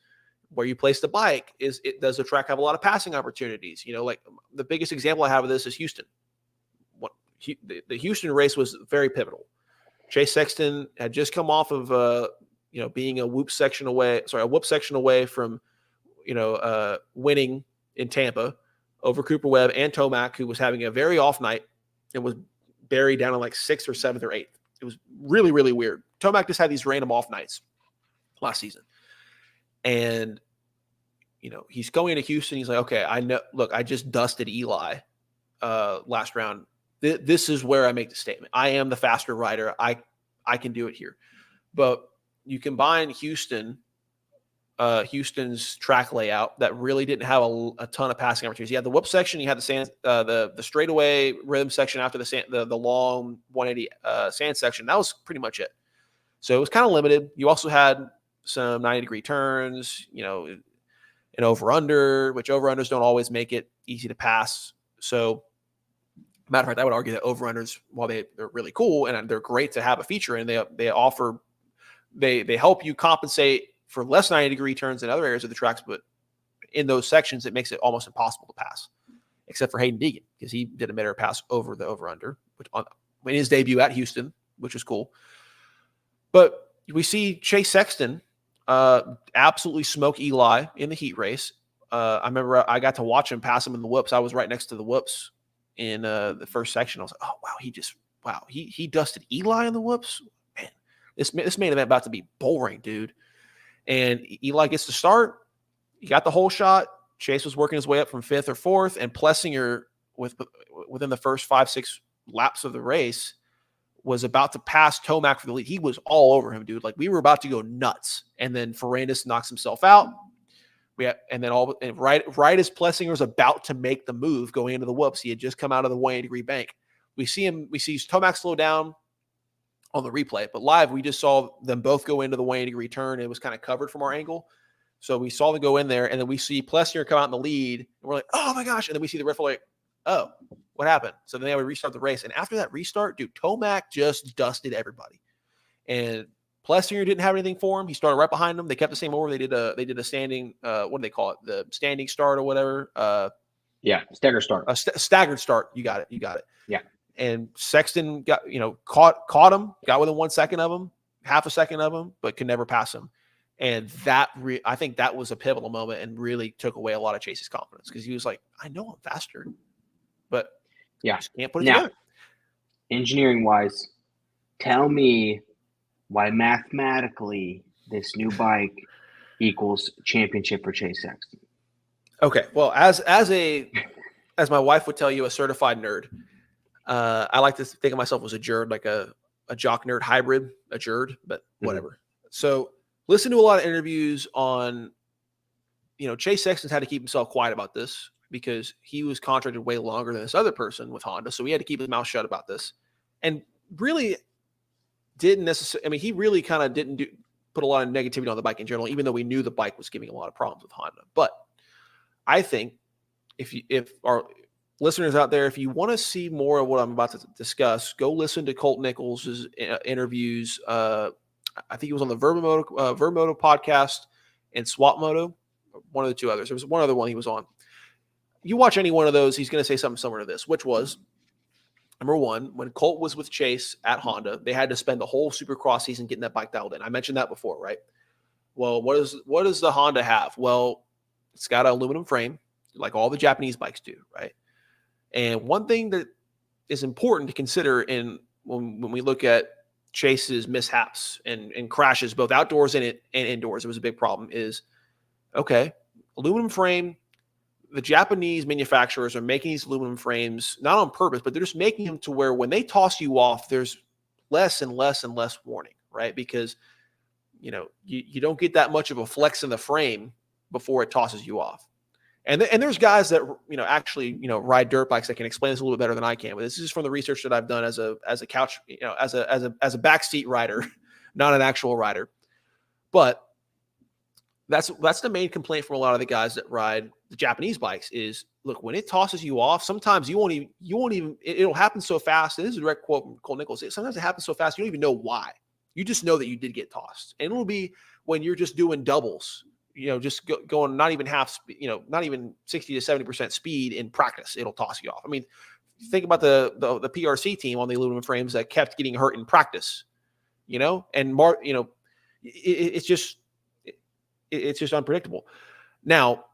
where you place the bike does the track have a lot of passing opportunities? You know, like the biggest example I have of this is Houston. The Houston race was very pivotal. Chase Sexton had just come off of being a whoop section away from winning in Tampa over Cooper Webb and Tomac, who was having a very off night and was buried down in like 6th or 7th or 8th. It was really, really weird. Tomac just had these random off nights last season. And, he's going into Houston. He's like, okay, I know, look, I just dusted Eli last round. This is where I make the statement. I am the faster rider. I can do it here. But you combine Houston's track layout that really didn't have a ton of passing opportunities. You had the whoop section, you had the sand, the straightaway rhythm section after the long 180 sand section. That was pretty much it. So it was kind of limited. You also had some 90-degree turns, an over-under, which over-unders don't always make it easy to pass. So, matter of fact, I would argue that over-unders, while they're really cool and they're great to have a feature, and they help you compensate for less 90-degree turns in other areas of the tracks, but in those sections, it makes it almost impossible to pass, except for Hayden Deegan, because he did a mid-air pass over the over-under in his debut at Houston, which was cool. But we see Chase Sexton absolutely smoke Eli in the heat race. I remember I got to watch him pass him in the whoops. I was right next to the whoops in the first section. I was like, oh, wow, he dusted Eli in the whoops. Man, this main event about to be boring, dude. And Eli gets to start. He got the whole shot. Chase was working his way up from 5th or 4th, and Plessinger, within the first 5-6 laps of the race, was about to pass Tomac for the lead. He was all over him, dude. Like, we were about to go nuts. And then Ferrandis knocks himself out. Right as Plessinger was about to make the move going into the whoops, he had just come out of the 180-degree bank. We see Tomac slow down on the replay, but live we just saw them both go into the 180-degree turn. It was kind of covered from our angle. So we saw them go in there, and then we see Plessinger come out in the lead, and we're like, oh my gosh. And then we see the ref like, oh, what happened? So then they would restart the race. And after that restart, dude, Tomac just dusted everybody. And Plessinger didn't have anything for him. He started right behind him. They kept the same order. They did a standing, what do they call it? The standing start or whatever. Staggered start. A staggered start. You got it. Yeah. And Sexton got, caught him, got within 1 second of him, half a second of him, but could never pass him. And I think that was a pivotal moment and really took away a lot of Chase's confidence, because he was like, I know I'm faster, but I just can't put it together. Engineering wise, tell me why mathematically this new bike equals championship for Chase Sexton. Okay. Well, as my wife would tell you, a certified nerd, I like to think of myself as a jerd, like a jock nerd hybrid, a jerd, but whatever. Mm-hmm. So listen to a lot of interviews on, Chase Sexton's had to keep himself quiet about this because he was contracted way longer than this other person with Honda. So he had to keep his mouth shut about this, and really didn't necessarily, he really kind of didn't put a lot of negativity on the bike in general, even though we knew the bike was giving a lot of problems with Honda. But I think if our listeners out there, if you want to see more of what I'm about to discuss, go listen to Colt Nichols' interviews. I think he was on the Vermoto podcast and Swap Moto, one of the two others. There was one other one he was on. You watch any one of those, he's going to say something similar to this, which was, number one, when Colt was with Chase at Honda, they had to spend the whole Supercross season getting that bike dialed in. I mentioned that before, right? Well, what does the Honda have? Well, it's got an aluminum frame, like all the Japanese bikes do, right? And one thing that is important to consider when we look at Chase's mishaps and crashes, both outdoors and indoors, it was a big problem, is, okay, aluminum frame, the Japanese manufacturers are making these aluminum frames, not on purpose, but they're just making them to where when they toss you off, there's less and less and less warning, right? Because, you don't get that much of a flex in the frame before it tosses you off. And there's guys that, actually, ride dirt bikes that can explain this a little bit better than I can. But this is from the research that I've done as a couch, as a backseat rider, not an actual rider. But that's the main complaint from a lot of the guys that ride the Japanese bikes is, look, when it tosses you off, sometimes you won't even, it'll happen so fast. This is a direct quote from Cole Nichols. Sometimes it happens so fast, you don't even know why. You just know that you did get tossed. And it'll be when you're just doing doubles, just going not even half, not even 60 to 70% speed in practice, it'll toss you off. I mean, think about the PRC team on the aluminum frames that kept getting hurt in practice, and it's just unpredictable. Now,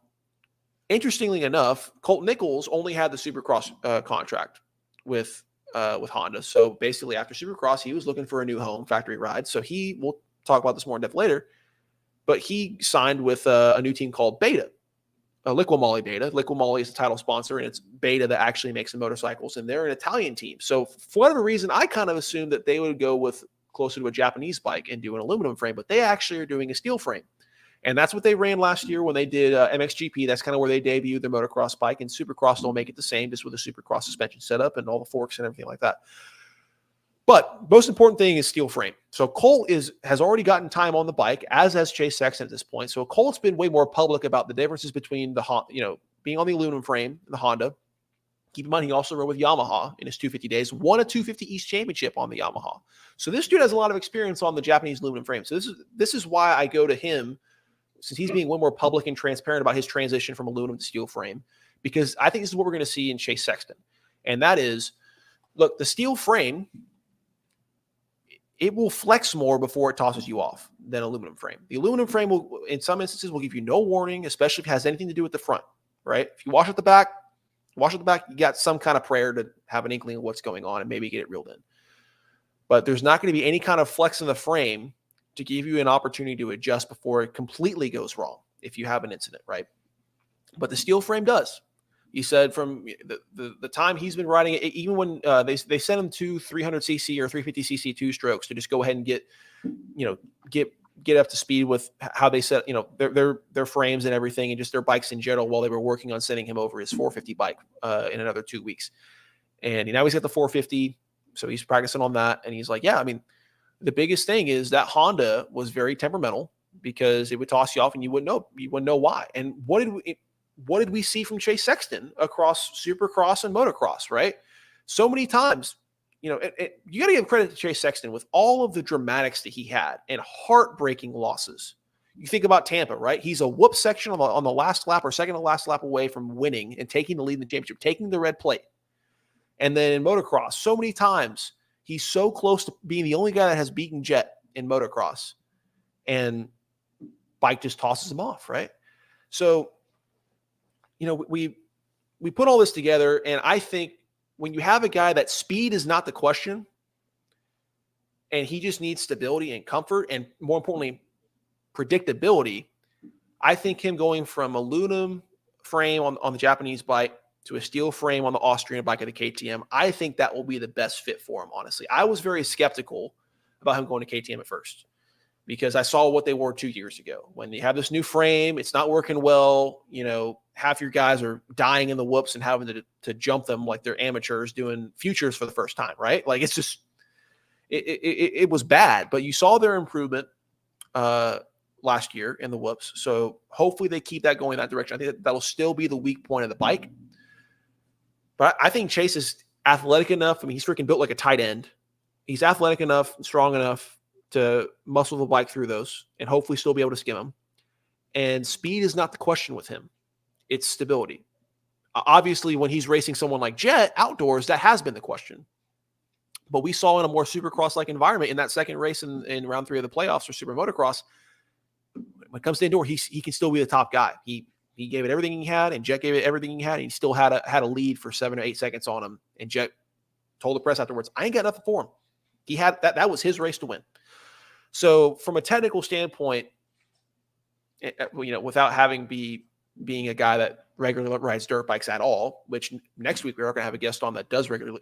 interestingly enough, Colt Nichols only had the Supercross contract with Honda. So basically, after Supercross, he was looking for a new home, factory ride. So we'll talk about this more in depth later, but he signed with a new team called Beta, Liqui Moly Beta. Liqui Moly is the title sponsor, and it's Beta that actually makes the motorcycles, and they're an Italian team. So for whatever reason, I kind of assumed that they would go with closer to a Japanese bike and do an aluminum frame, but they actually are doing a steel frame. And that's what they ran last year when they did MXGP. That's kind of where they debuted their motocross bike. And Supercross don't make it the same, just with a Supercross suspension setup and all the forks and everything like that. But most important thing is steel frame. So Cole has already gotten time on the bike, as has Chase Sexton at this point. So Cole's been way more public about the differences between being on the aluminum frame, the Honda. Keep in mind, he also rode with Yamaha in his 250 days, won a 250 East Championship on the Yamaha. So this dude has a lot of experience on the Japanese aluminum frame. So this is why I go to him, since he's being way more public and transparent about his transition from aluminum to steel frame, because I think this is what we're going to see in Chase Sexton. And that is, look, the steel frame, it will flex more before it tosses you off than aluminum frame. The aluminum frame will, in some instances, will give you no warning, especially if it has anything to do with the front, right? If you wash at the back, you got some kind of prayer to have an inkling of what's going on and maybe get it reeled in. But there's not going to be any kind of flex in the frame to give you an opportunity to adjust before it completely goes wrong if you have an incident, right? But the steel frame does. He said from the time he's been riding it, even when they sent him to 300cc or 350cc two strokes to just go ahead and get up to speed with how they set their frames and everything, and just their bikes in general, while they were working on sending him over his 450 bike in another 2 weeks. And now he's got the 450, so he's practicing on that. And he's like, yeah, I mean, the biggest thing is that Honda was very temperamental, because it would toss you off and you wouldn't know why. And what did we see from Chase Sexton across Supercross and motocross, right? So many times, you got to give credit to Chase Sexton with all of the dramatics that he had and heartbreaking losses. You think about Tampa, right? He's a whoop section on the last lap or second to last lap away from winning and taking the lead in the championship, taking the red plate. And then in motocross, so many times, he's so close to being the only guy that has beaten Jet in motocross, and bike just tosses him off, right? So, we put all this together, and I think when you have a guy that speed is not the question, and he just needs stability and comfort, and more importantly, predictability, I think him going from aluminum frame on the Japanese bike to a steel frame on the Austrian bike at the KTM, I think that will be the best fit for him, honestly. I was very skeptical about him going to KTM at first, because I saw what they were 2 years ago. When you have this new frame, it's not working well. Half your guys are dying in the whoops and having to jump them like they're amateurs doing futures for the first time, right? Like, it's just, it was bad. But you saw their improvement last year in the whoops. So hopefully they keep that going in that direction. I think that'll still be the weak point of the bike. But I think Chase is athletic enough. I mean, he's freaking built like a tight end. He's athletic enough, strong enough to muscle the bike through those and hopefully still be able to skim them. And speed is not the question with him. It's stability. Obviously, when he's racing someone like Jet outdoors, that has been the question. But we saw in a more Supercross-like environment in that second race in round 3 of the playoffs for Supermotocross, when it comes to indoor, he can still be the top guy. He gave it everything he had, and Jet gave it everything he had, and he still had a lead for 7 or 8 seconds on him. And Jet told the press afterwards, I ain't got nothing for him. He had that was his race to win. So from a technical standpoint, without having being a guy that regularly rides dirt bikes at all, which next week we are going to have a guest on that does regularly,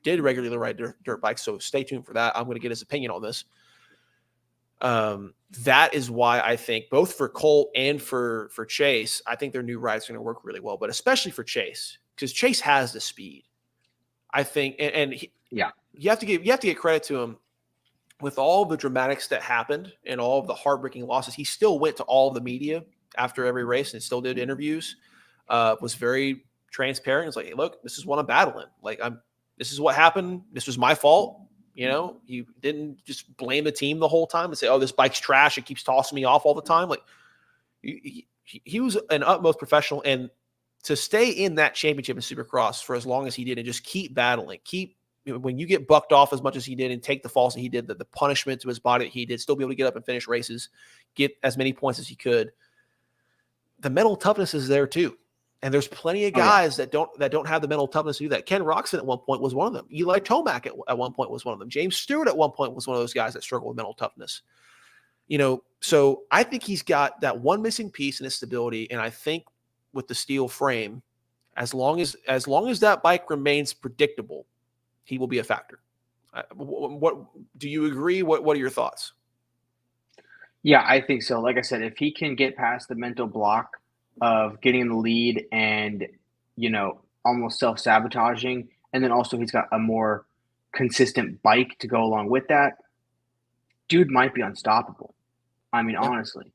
did regularly ride dirt bikes. So stay tuned for that. I'm going to get his opinion on this. That is why I think both for Colt and for Chase, I think their new ride's going to work really well, but especially for Chase, because Chase has the speed. I think, and you have to get credit to him with all the dramatics that happened and all of the heartbreaking losses. He still went to all of the media after every race and still did interviews. Was very transparent. It's like, hey, look, this is what I'm battling. Like, this is what happened. This was my fault. You know, he didn't just blame the team the whole time and say, oh, this bike's trash. It keeps tossing me off all the time. Like, he was an utmost professional. And to stay in that championship in Supercross for as long as he did and just keep battling, when you get bucked off as much as he did and take the falls that he did, the punishment to his body that he did, still be able to get up and finish races, get as many points as he could. The mental toughness is there too. And there's plenty of guys that don't have the mental toughness to do that. Ken Roxon at one point was one of them. Eli Tomac at one point was one of them. James Stewart at one point was one of those guys that struggled with mental toughness. You know, so I think he's got that one missing piece in his stability. And I think with the steel frame, as long as that bike remains predictable, he will be a factor. What do you agree? What are your thoughts? Yeah, I think so. Like I said, if he can get past the mental block of getting in the lead and, you know, almost self-sabotaging, and then also he's got a more consistent bike to go along with that, dude might be unstoppable. I mean, honestly,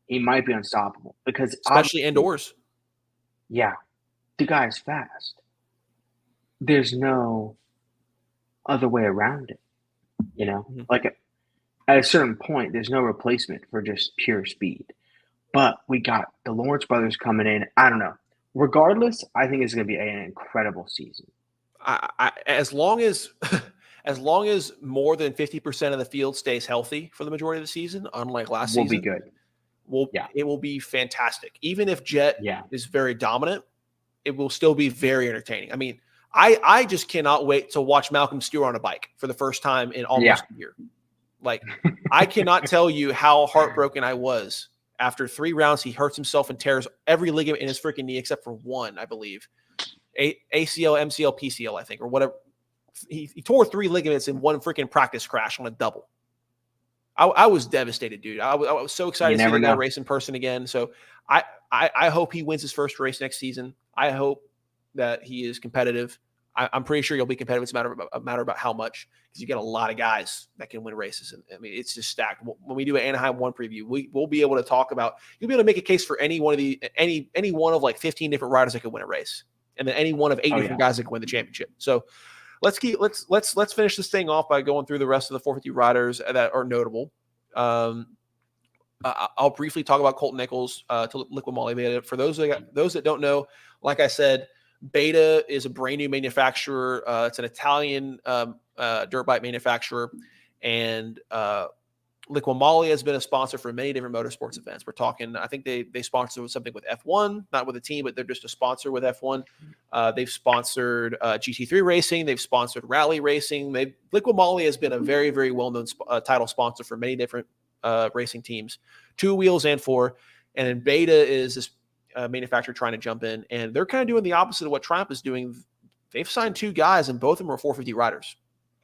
he might be unstoppable because especially indoors. Yeah, the guy's fast. There's no other way around it, you know? Like at a certain point, there's no replacement for just pure speed. But we got the Lawrence brothers coming in. I don't know. Regardless, I think it's going to be an incredible season. As long as more than 50% of the field stays healthy for the majority of the season, unlike last season, will be good. It will be fantastic. Even if Jet is very dominant, it will still be very entertaining. I mean, I just cannot wait to watch Malcolm Stewart on a bike for the first time in almost a year. Like, I cannot tell you how heartbroken I was after 3 rounds. He hurts himself and tears every ligament in his freaking knee except for one, I believe. ACL, MCL, PCL, I think, or whatever. He tore 3 ligaments in one freaking practice crash on a double. I was devastated, dude. I was so excited to see the guy race in person again. So I hope he wins his first race next season. I hope that he is competitive. I'm pretty sure he'll be competitive. It's a matter about how much, because you get a lot of guys that can win races. And I mean, it's just stacked. When we do an Anaheim 1 preview, we'll be able to talk about. You'll be able to make a case for any one of like 15 different riders that could win a race, and then any one of 8 different guys that can win the championship. So let's finish this thing off by going through the rest of the 450 riders that are notable. I'll briefly talk about Colt Nichols to Liqui Moly Beta. For those that don't know, like I said, Beta is a brand new manufacturer. It's an Italian dirt bike manufacturer, and Liqui Moly has been a sponsor for many different motorsports events. We're talking, I think they sponsor something with F1, not with a team, but they're just a sponsor with F1. They've sponsored GT3 racing. They've sponsored rally racing. Liqui Moly has been a very, very well-known title sponsor for many different racing teams, 2 wheels and 4. And then Beta is this manufacturer trying to jump in, and they're kind of doing the opposite of what Triumph is doing. They've signed 2 guys, and both of them are 450 riders.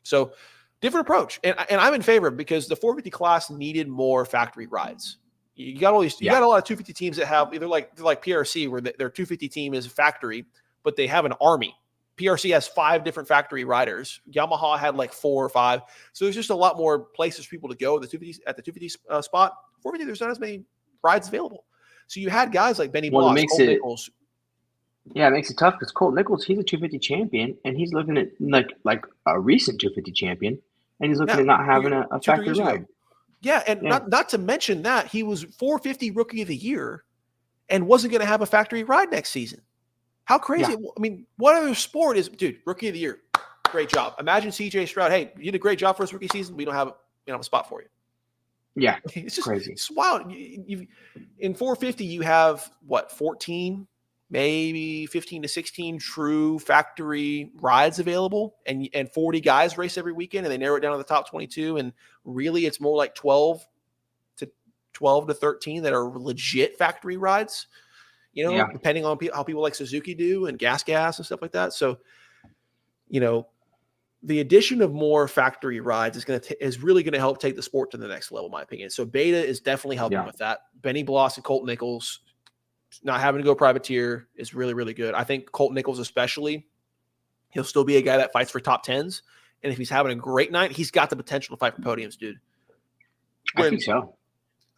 So different approach. And I'm in favor, because the 450 class needed more factory rides. You got all these, you got a lot of 250 teams that have either like PRC, where their 250 team is factory, but they have an army. PRC has 5 different factory riders. Yamaha had like 4 or 5. So there's just a lot more places for people to go at the 250 spot. 450, there's not as many rides available. So you had guys like Benny Bloss, Colt Nichols. Yeah, it makes it tough, because Colt Nichols, he's a 250 champion, and he's looking at like a recent 250 champion, and he's looking at not having a factory ride. Yeah, and not to mention that he was 450 Rookie of the Year and wasn't going to have a factory ride next season. How crazy! Yeah. I mean, what other sport is, dude? Rookie of the Year, great job. Imagine CJ Stroud. Hey, you did a great job for his rookie season. We don't have a spot for you. Yeah, it's just crazy. It's wild. In 450, you have 14, maybe 15 to 16 true factory rides available, and 40 guys race every weekend, and they narrow it down to the top 22. And really, it's more like 12 to 13 that are legit factory rides. Depending on how people like Suzuki do and Gas and stuff like that. So, the addition of more factory rides is really going to help take the sport to the next level, in my opinion. So Beta is definitely helping with that. Benny Bloss and Colt Nichols not having to go privateer is really, really good. I think Colt Nichols especially, he'll still be a guy that fights for top tens. And if he's having a great night, he's got the potential to fight for podiums, dude. I think so.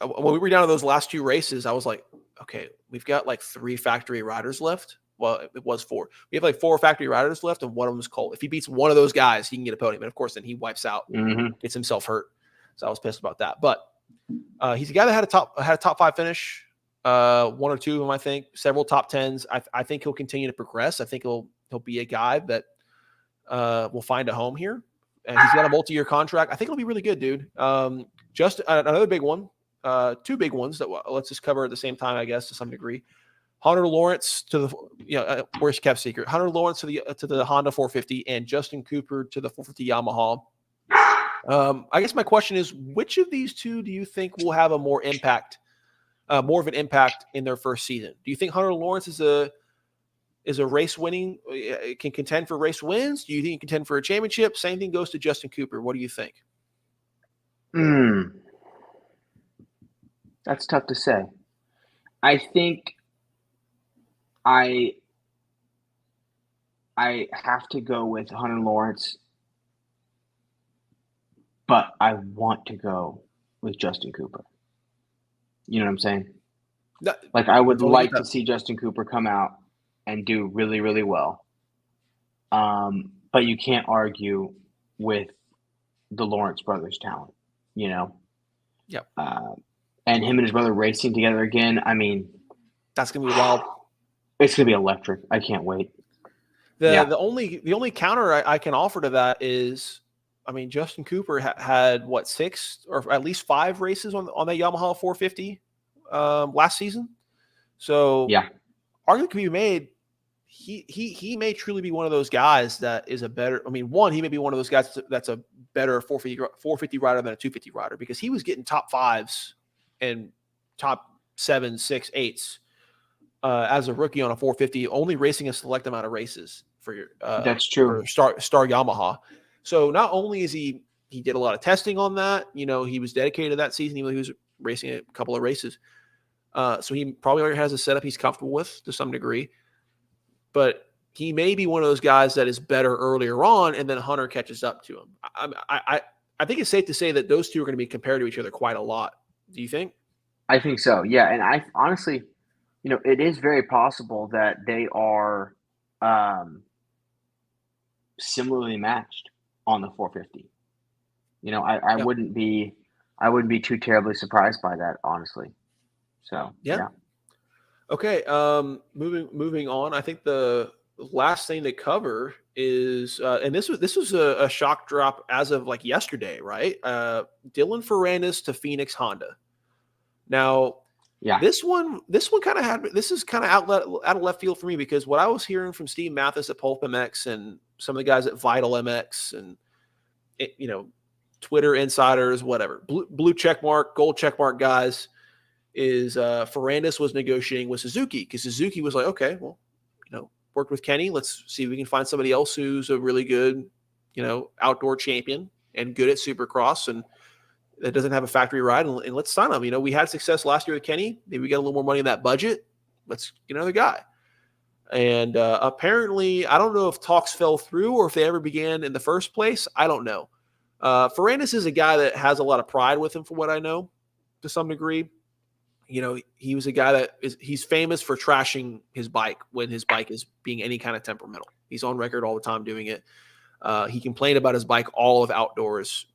When we were down to those last 2 races, I was like, okay, we've got like 3 factory riders left. Well, it was 4. We have like 4 factory riders left, and one of them is Colt. If he beats one of those guys, he can get a podium. And of course, then he wipes out, gets himself hurt. So I was pissed about that. But he's a guy that had a top 5 finish, 1 or 2 of them, I think, several top 10s. I think he'll continue to progress. I think he'll be a guy that will find a home here. And he's got a multi-year contract. I think it'll be really good, dude. Just another big one, 2 big ones that let's just cover at the same time, I guess, to some degree. Hunter Lawrence to the worst kept secret. Hunter Lawrence to the Honda 450 and Justin Cooper to the 450 Yamaha. I guess my question is, which of these 2 do you think will have more of an impact in their first season? Do you think Hunter Lawrence is a race winning, can contend for race wins? Do you think he can contend for a championship? Same thing goes to Justin Cooper. What do you think? That's tough to say. I think I have to go with Hunter Lawrence, but I want to go with Justin Cooper. You know what I'm saying? Like, I would like to see Justin Cooper come out and do really, really well. But you can't argue with the Lawrence brothers' talent, you know? Yep. And him and his brother racing together again, I mean, that's going to be wild. It's going to be electric. I can't wait. The only counter I can offer to that is, I mean, Justin Cooper had what, 6 or at least 5 races on that Yamaha 450 last season. So argument can be made. He may truly be one of those guys that is a better. I mean, he may be one of those guys that's a better 450 rider than a 250 rider, because he was getting top 5s and top 7s, 6, 8s. As a rookie on a 450, only racing a select amount of races for your that's true for Star Yamaha. So not only is he did a lot of testing on that, he was dedicated to that season, even though he was racing a couple of races. So he probably already has a setup he's comfortable with to some degree, but he may be one of those guys that is better earlier on, and then Hunter catches up to him. I think it's safe to say that those 2 are going to be compared to each other quite a lot. Do you think? I think so. Yeah, and I honestly. It is very possible that they are similarly matched on the 450. I wouldn't be too terribly surprised by that, honestly. So yeah. Okay. Moving on. I think the last thing to cover is, and this was a shock drop as of like yesterday, right? Dylan Ferrandis to Phoenix Honda. Now. Yeah. This one this is kind of out of left field for me, because what I was hearing from Steve Mathis at Pulp MX and some of the guys at Vital MX and Twitter insiders, whatever, blue checkmark, gold checkmark guys, is Ferrandis was negotiating with Suzuki, because Suzuki was like, okay, well, worked with Kenny, let's see if we can find somebody else who's a really good, outdoor champion and good at Supercross and that doesn't have a factory ride, and let's sign him. We had success last year with Kenny. Maybe we got a little more money in that budget. Let's get another guy. And apparently, I don't know if talks fell through or if they ever began in the first place. I don't know. Ferrandis is a guy that has a lot of pride with him, from what I know, to some degree. He was a guy he's famous for trashing his bike when his bike is being any kind of temperamental. He's on record all the time doing it. He complained about his bike all of outdoors.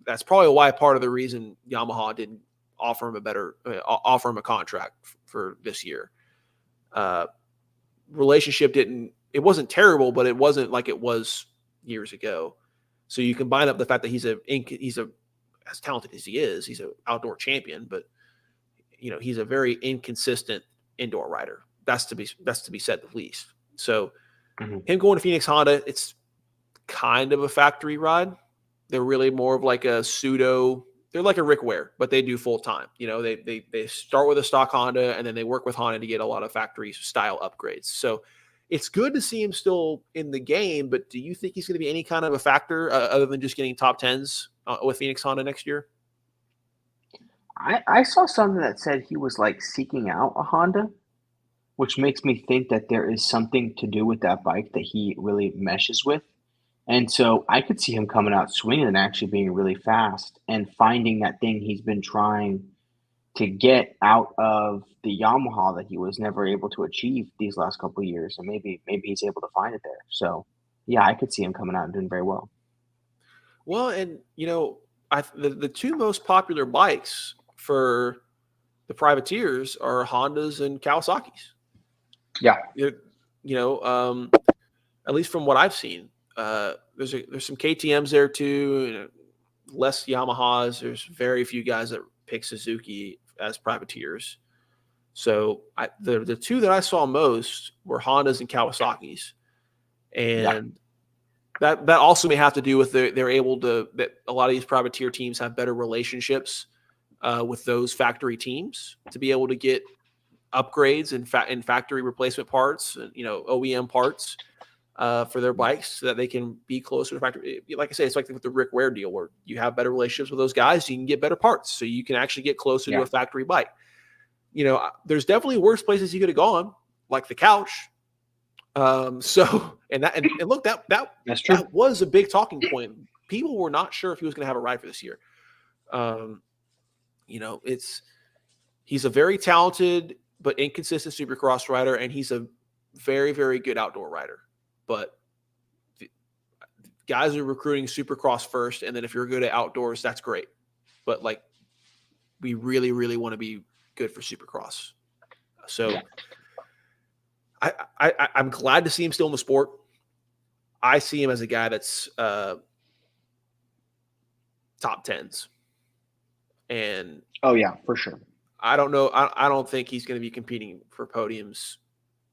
That's probably why part of the reason Yamaha didn't offer him a contract for this year. Relationship it wasn't terrible, but it wasn't like it was years ago. So you combine up the fact that he's as talented as he is, he's an outdoor champion, but he's a very inconsistent indoor rider. That's to be said the least. So him going to Phoenix Honda, it's kind of a factory ride. They're really more of like a they're like a Rick Ware, but they do full time. They start with a stock Honda and then they work with Honda to get a lot of factory style upgrades. So it's good to see him still in the game, but do you think he's going to be any kind of a factor other than just getting top tens with Phoenix Honda next year? I saw something that said he was like seeking out a Honda, which makes me think that there is something to do with that bike that he really meshes with. And so I could see him coming out swinging and actually being really fast and finding that thing he's been trying to get out of the Yamaha that he was never able to achieve these last couple of years. And maybe he's able to find it there. So yeah, I could see him coming out and doing very well. Well, and the two most popular bikes for the privateers are Hondas and Kawasaki's. Yeah. At least from what I've seen, there's some KTM's there too, less Yamahas. There's very few guys that pick Suzuki as privateers. So the two that I saw most were Hondas and Kawasaki's, and that also may have to do with they're able to, that a lot of these privateer teams have better relationships with those factory teams to be able to get upgrades and factory replacement parts, OEM parts for their bikes so that they can be closer to factory. Like I say, it's like with the Rick Ware deal where you have better relationships with those guys, you can get better parts so you can actually get closer to a factory bike. There's definitely worse places you could have gone, like the couch. Look, that's true. That was a big talking point. People were not sure if he was going to have a ride for this year. He's a very talented but inconsistent Supercross rider, and he's a very, very good outdoor rider. But guys are recruiting Supercross first, and then if you're good at outdoors, that's great. But we really, really want to be good for Supercross. So I'm glad to see him still in the sport. I see him as a guy that's top tens. And oh yeah, for sure. I don't know. I don't think he's going to be competing for podiums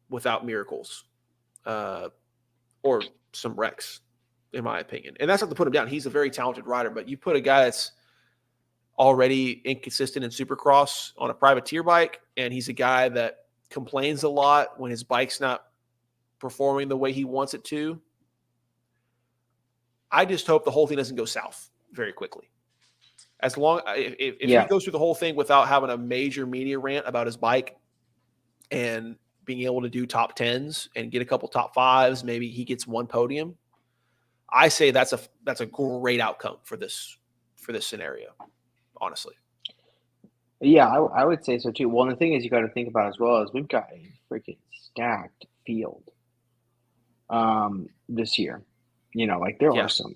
without miracles or some wrecks, in my opinion. And that's not to put him down. He's a very talented rider, but you put a guy that's already inconsistent in Supercross on a privateer bike, and he's a guy that complains a lot when his bike's not performing the way he wants it to. I just hope the whole thing doesn't go south very quickly. As long if he goes through the whole thing without having a major media rant about his bike and being able to do top tens and get a couple top fives, maybe he gets one podium. I say that's a great outcome for this scenario, honestly. Yeah, I would say so too. Well, and the thing is, you got to think about as well is we've got a freaking stacked field this year. There are some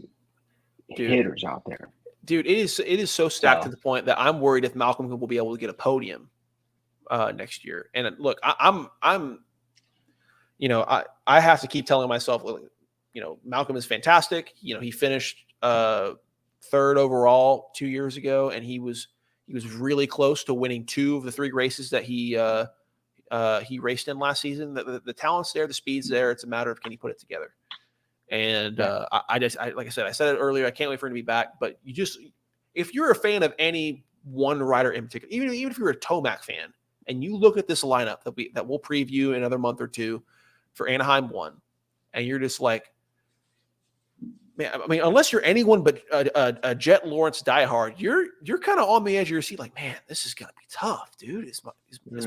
hitters out there. Dude, it is so stacked to the point that I'm worried if Malcolm will be able to get a podium next year. And look, I have to keep telling myself, Malcolm is fantastic. He finished third overall 2 years ago, and he was really close to winning 2 of the 3 races that he raced in last season. The talent's there, the speed's there. It's a matter of can he put it together. And like I said it earlier, I can't wait for him to be back. But if you're a fan of any one rider in particular, even if you're a Tomac fan, and you look at this lineup that we'll preview in another month or two for Anaheim 1, and you're just like, man, I mean, unless you're anyone but a Jet Lawrence diehard, you're kind of on the edge of your seat, like, man, this is gonna be tough, dude. Is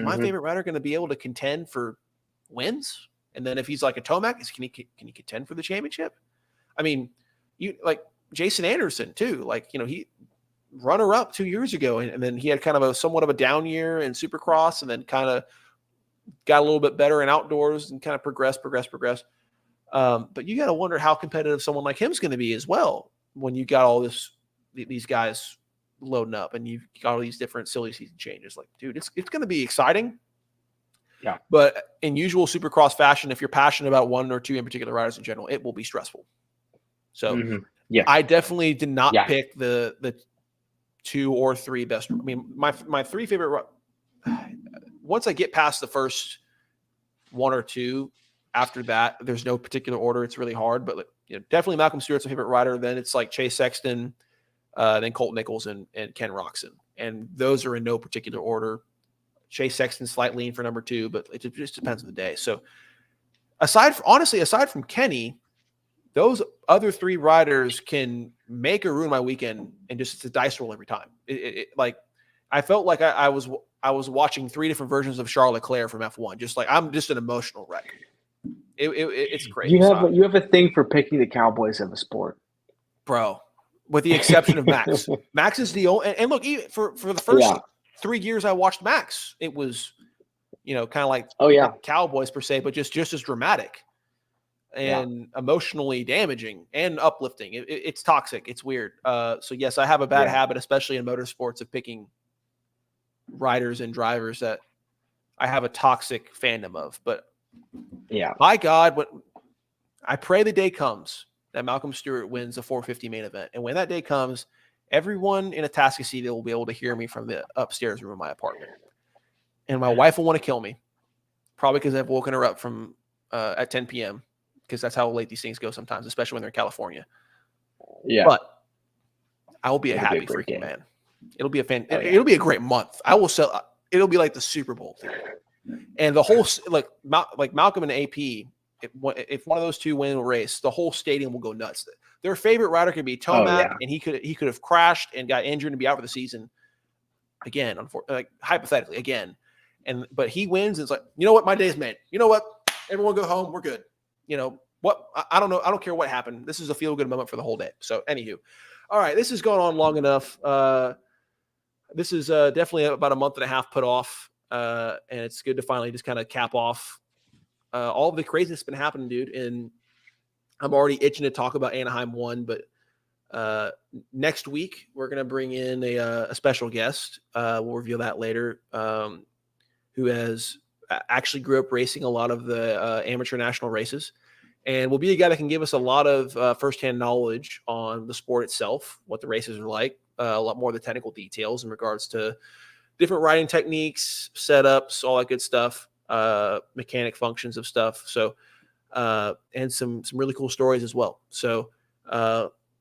my favorite rider going to be able to contend for wins? And then if he's like a Tomac, can he contend for the championship? I mean, you like Jason Anderson too. He runner up 2 years ago, and then he had kind of somewhat of a down year in Supercross, and then kind of got a little bit better in outdoors and kind of progressed. But you got to wonder how competitive someone like him is going to be as well when you got all these guys loading up and you've got all these different silly season changes. Like, dude, it's going to be exciting. Yeah. But in usual Supercross fashion, if you're passionate about one or two in particular riders in general, it will be stressful. So I definitely did not pick the 2 or 3 best. I mean, my 3 favorite, once I get past the first 1 or 2, after that, there's no particular order. It's really hard, but definitely Malcolm Stewart's a favorite rider. Then it's like Chase Sexton, then Colt Nichols and Ken Roczen. And those are in no particular order. Chase Sexton slight lean for number 2, but it just depends on the day. So aside from Kenny, those other 3 riders can make or ruin my weekend, and just it's a dice roll every time. Like I felt like I was watching 3 different versions of Charles Leclerc from F1. Just like I'm just an emotional wreck. It's crazy. You have a thing for picking the Cowboys of a sport, bro. With the exception of Max. Max is the only, and look, even for the first 3 years I watched Max, it was, kind of like the Cowboys per se, but just as dramatic and emotionally damaging and uplifting. It's toxic. It's weird. So yes, I have a bad habit, especially in motorsports, of picking riders and drivers that I have a toxic fandom of. But my God, I pray the day comes that Malcolm Stewart wins the 450 main event. And when that day comes, everyone in Atascocita will be able to hear me from the upstairs room of my apartment. And my wife will want to kill me, probably because I've woken her up from at 10 p.m., because that's how late these things go sometimes, especially when they're in California. Yeah. But I will be a happy freaking man. It'll be it'll be a great month. I will sell. It'll be like the Super Bowl thing. And the whole, like Malcolm and AP, if one of those 2 win a race, the whole stadium will go nuts. Their favorite rider could be Tomac, and he could have crashed and got injured and be out for the season again, like hypothetically again. But he wins, and it's like, you know what, my day's made. You know what, everyone go home, we're good. What? I don't know. I don't care what happened. This is a feel good moment for the whole day. So anywho, all right, this has gone on long enough. This is definitely about a month and a half put off, and it's good to finally just kind of cap off all the craziness that's been happening, dude. And I'm already itching to talk about Anaheim 1, but next week we're going to bring in a special guest. We'll reveal that later, who has actually grew up racing a lot of the amateur national races, and will be a guy that can give us a lot of firsthand knowledge on the sport itself, what the races are like, a lot more of the technical details in regards to different riding techniques, setups, all that good stuff, mechanic functions of stuff. So, and some really cool stories as well. So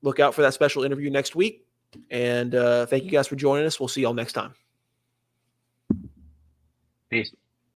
look out for that special interview next week. And thank you guys for joining us. We'll see y'all next time. Peace.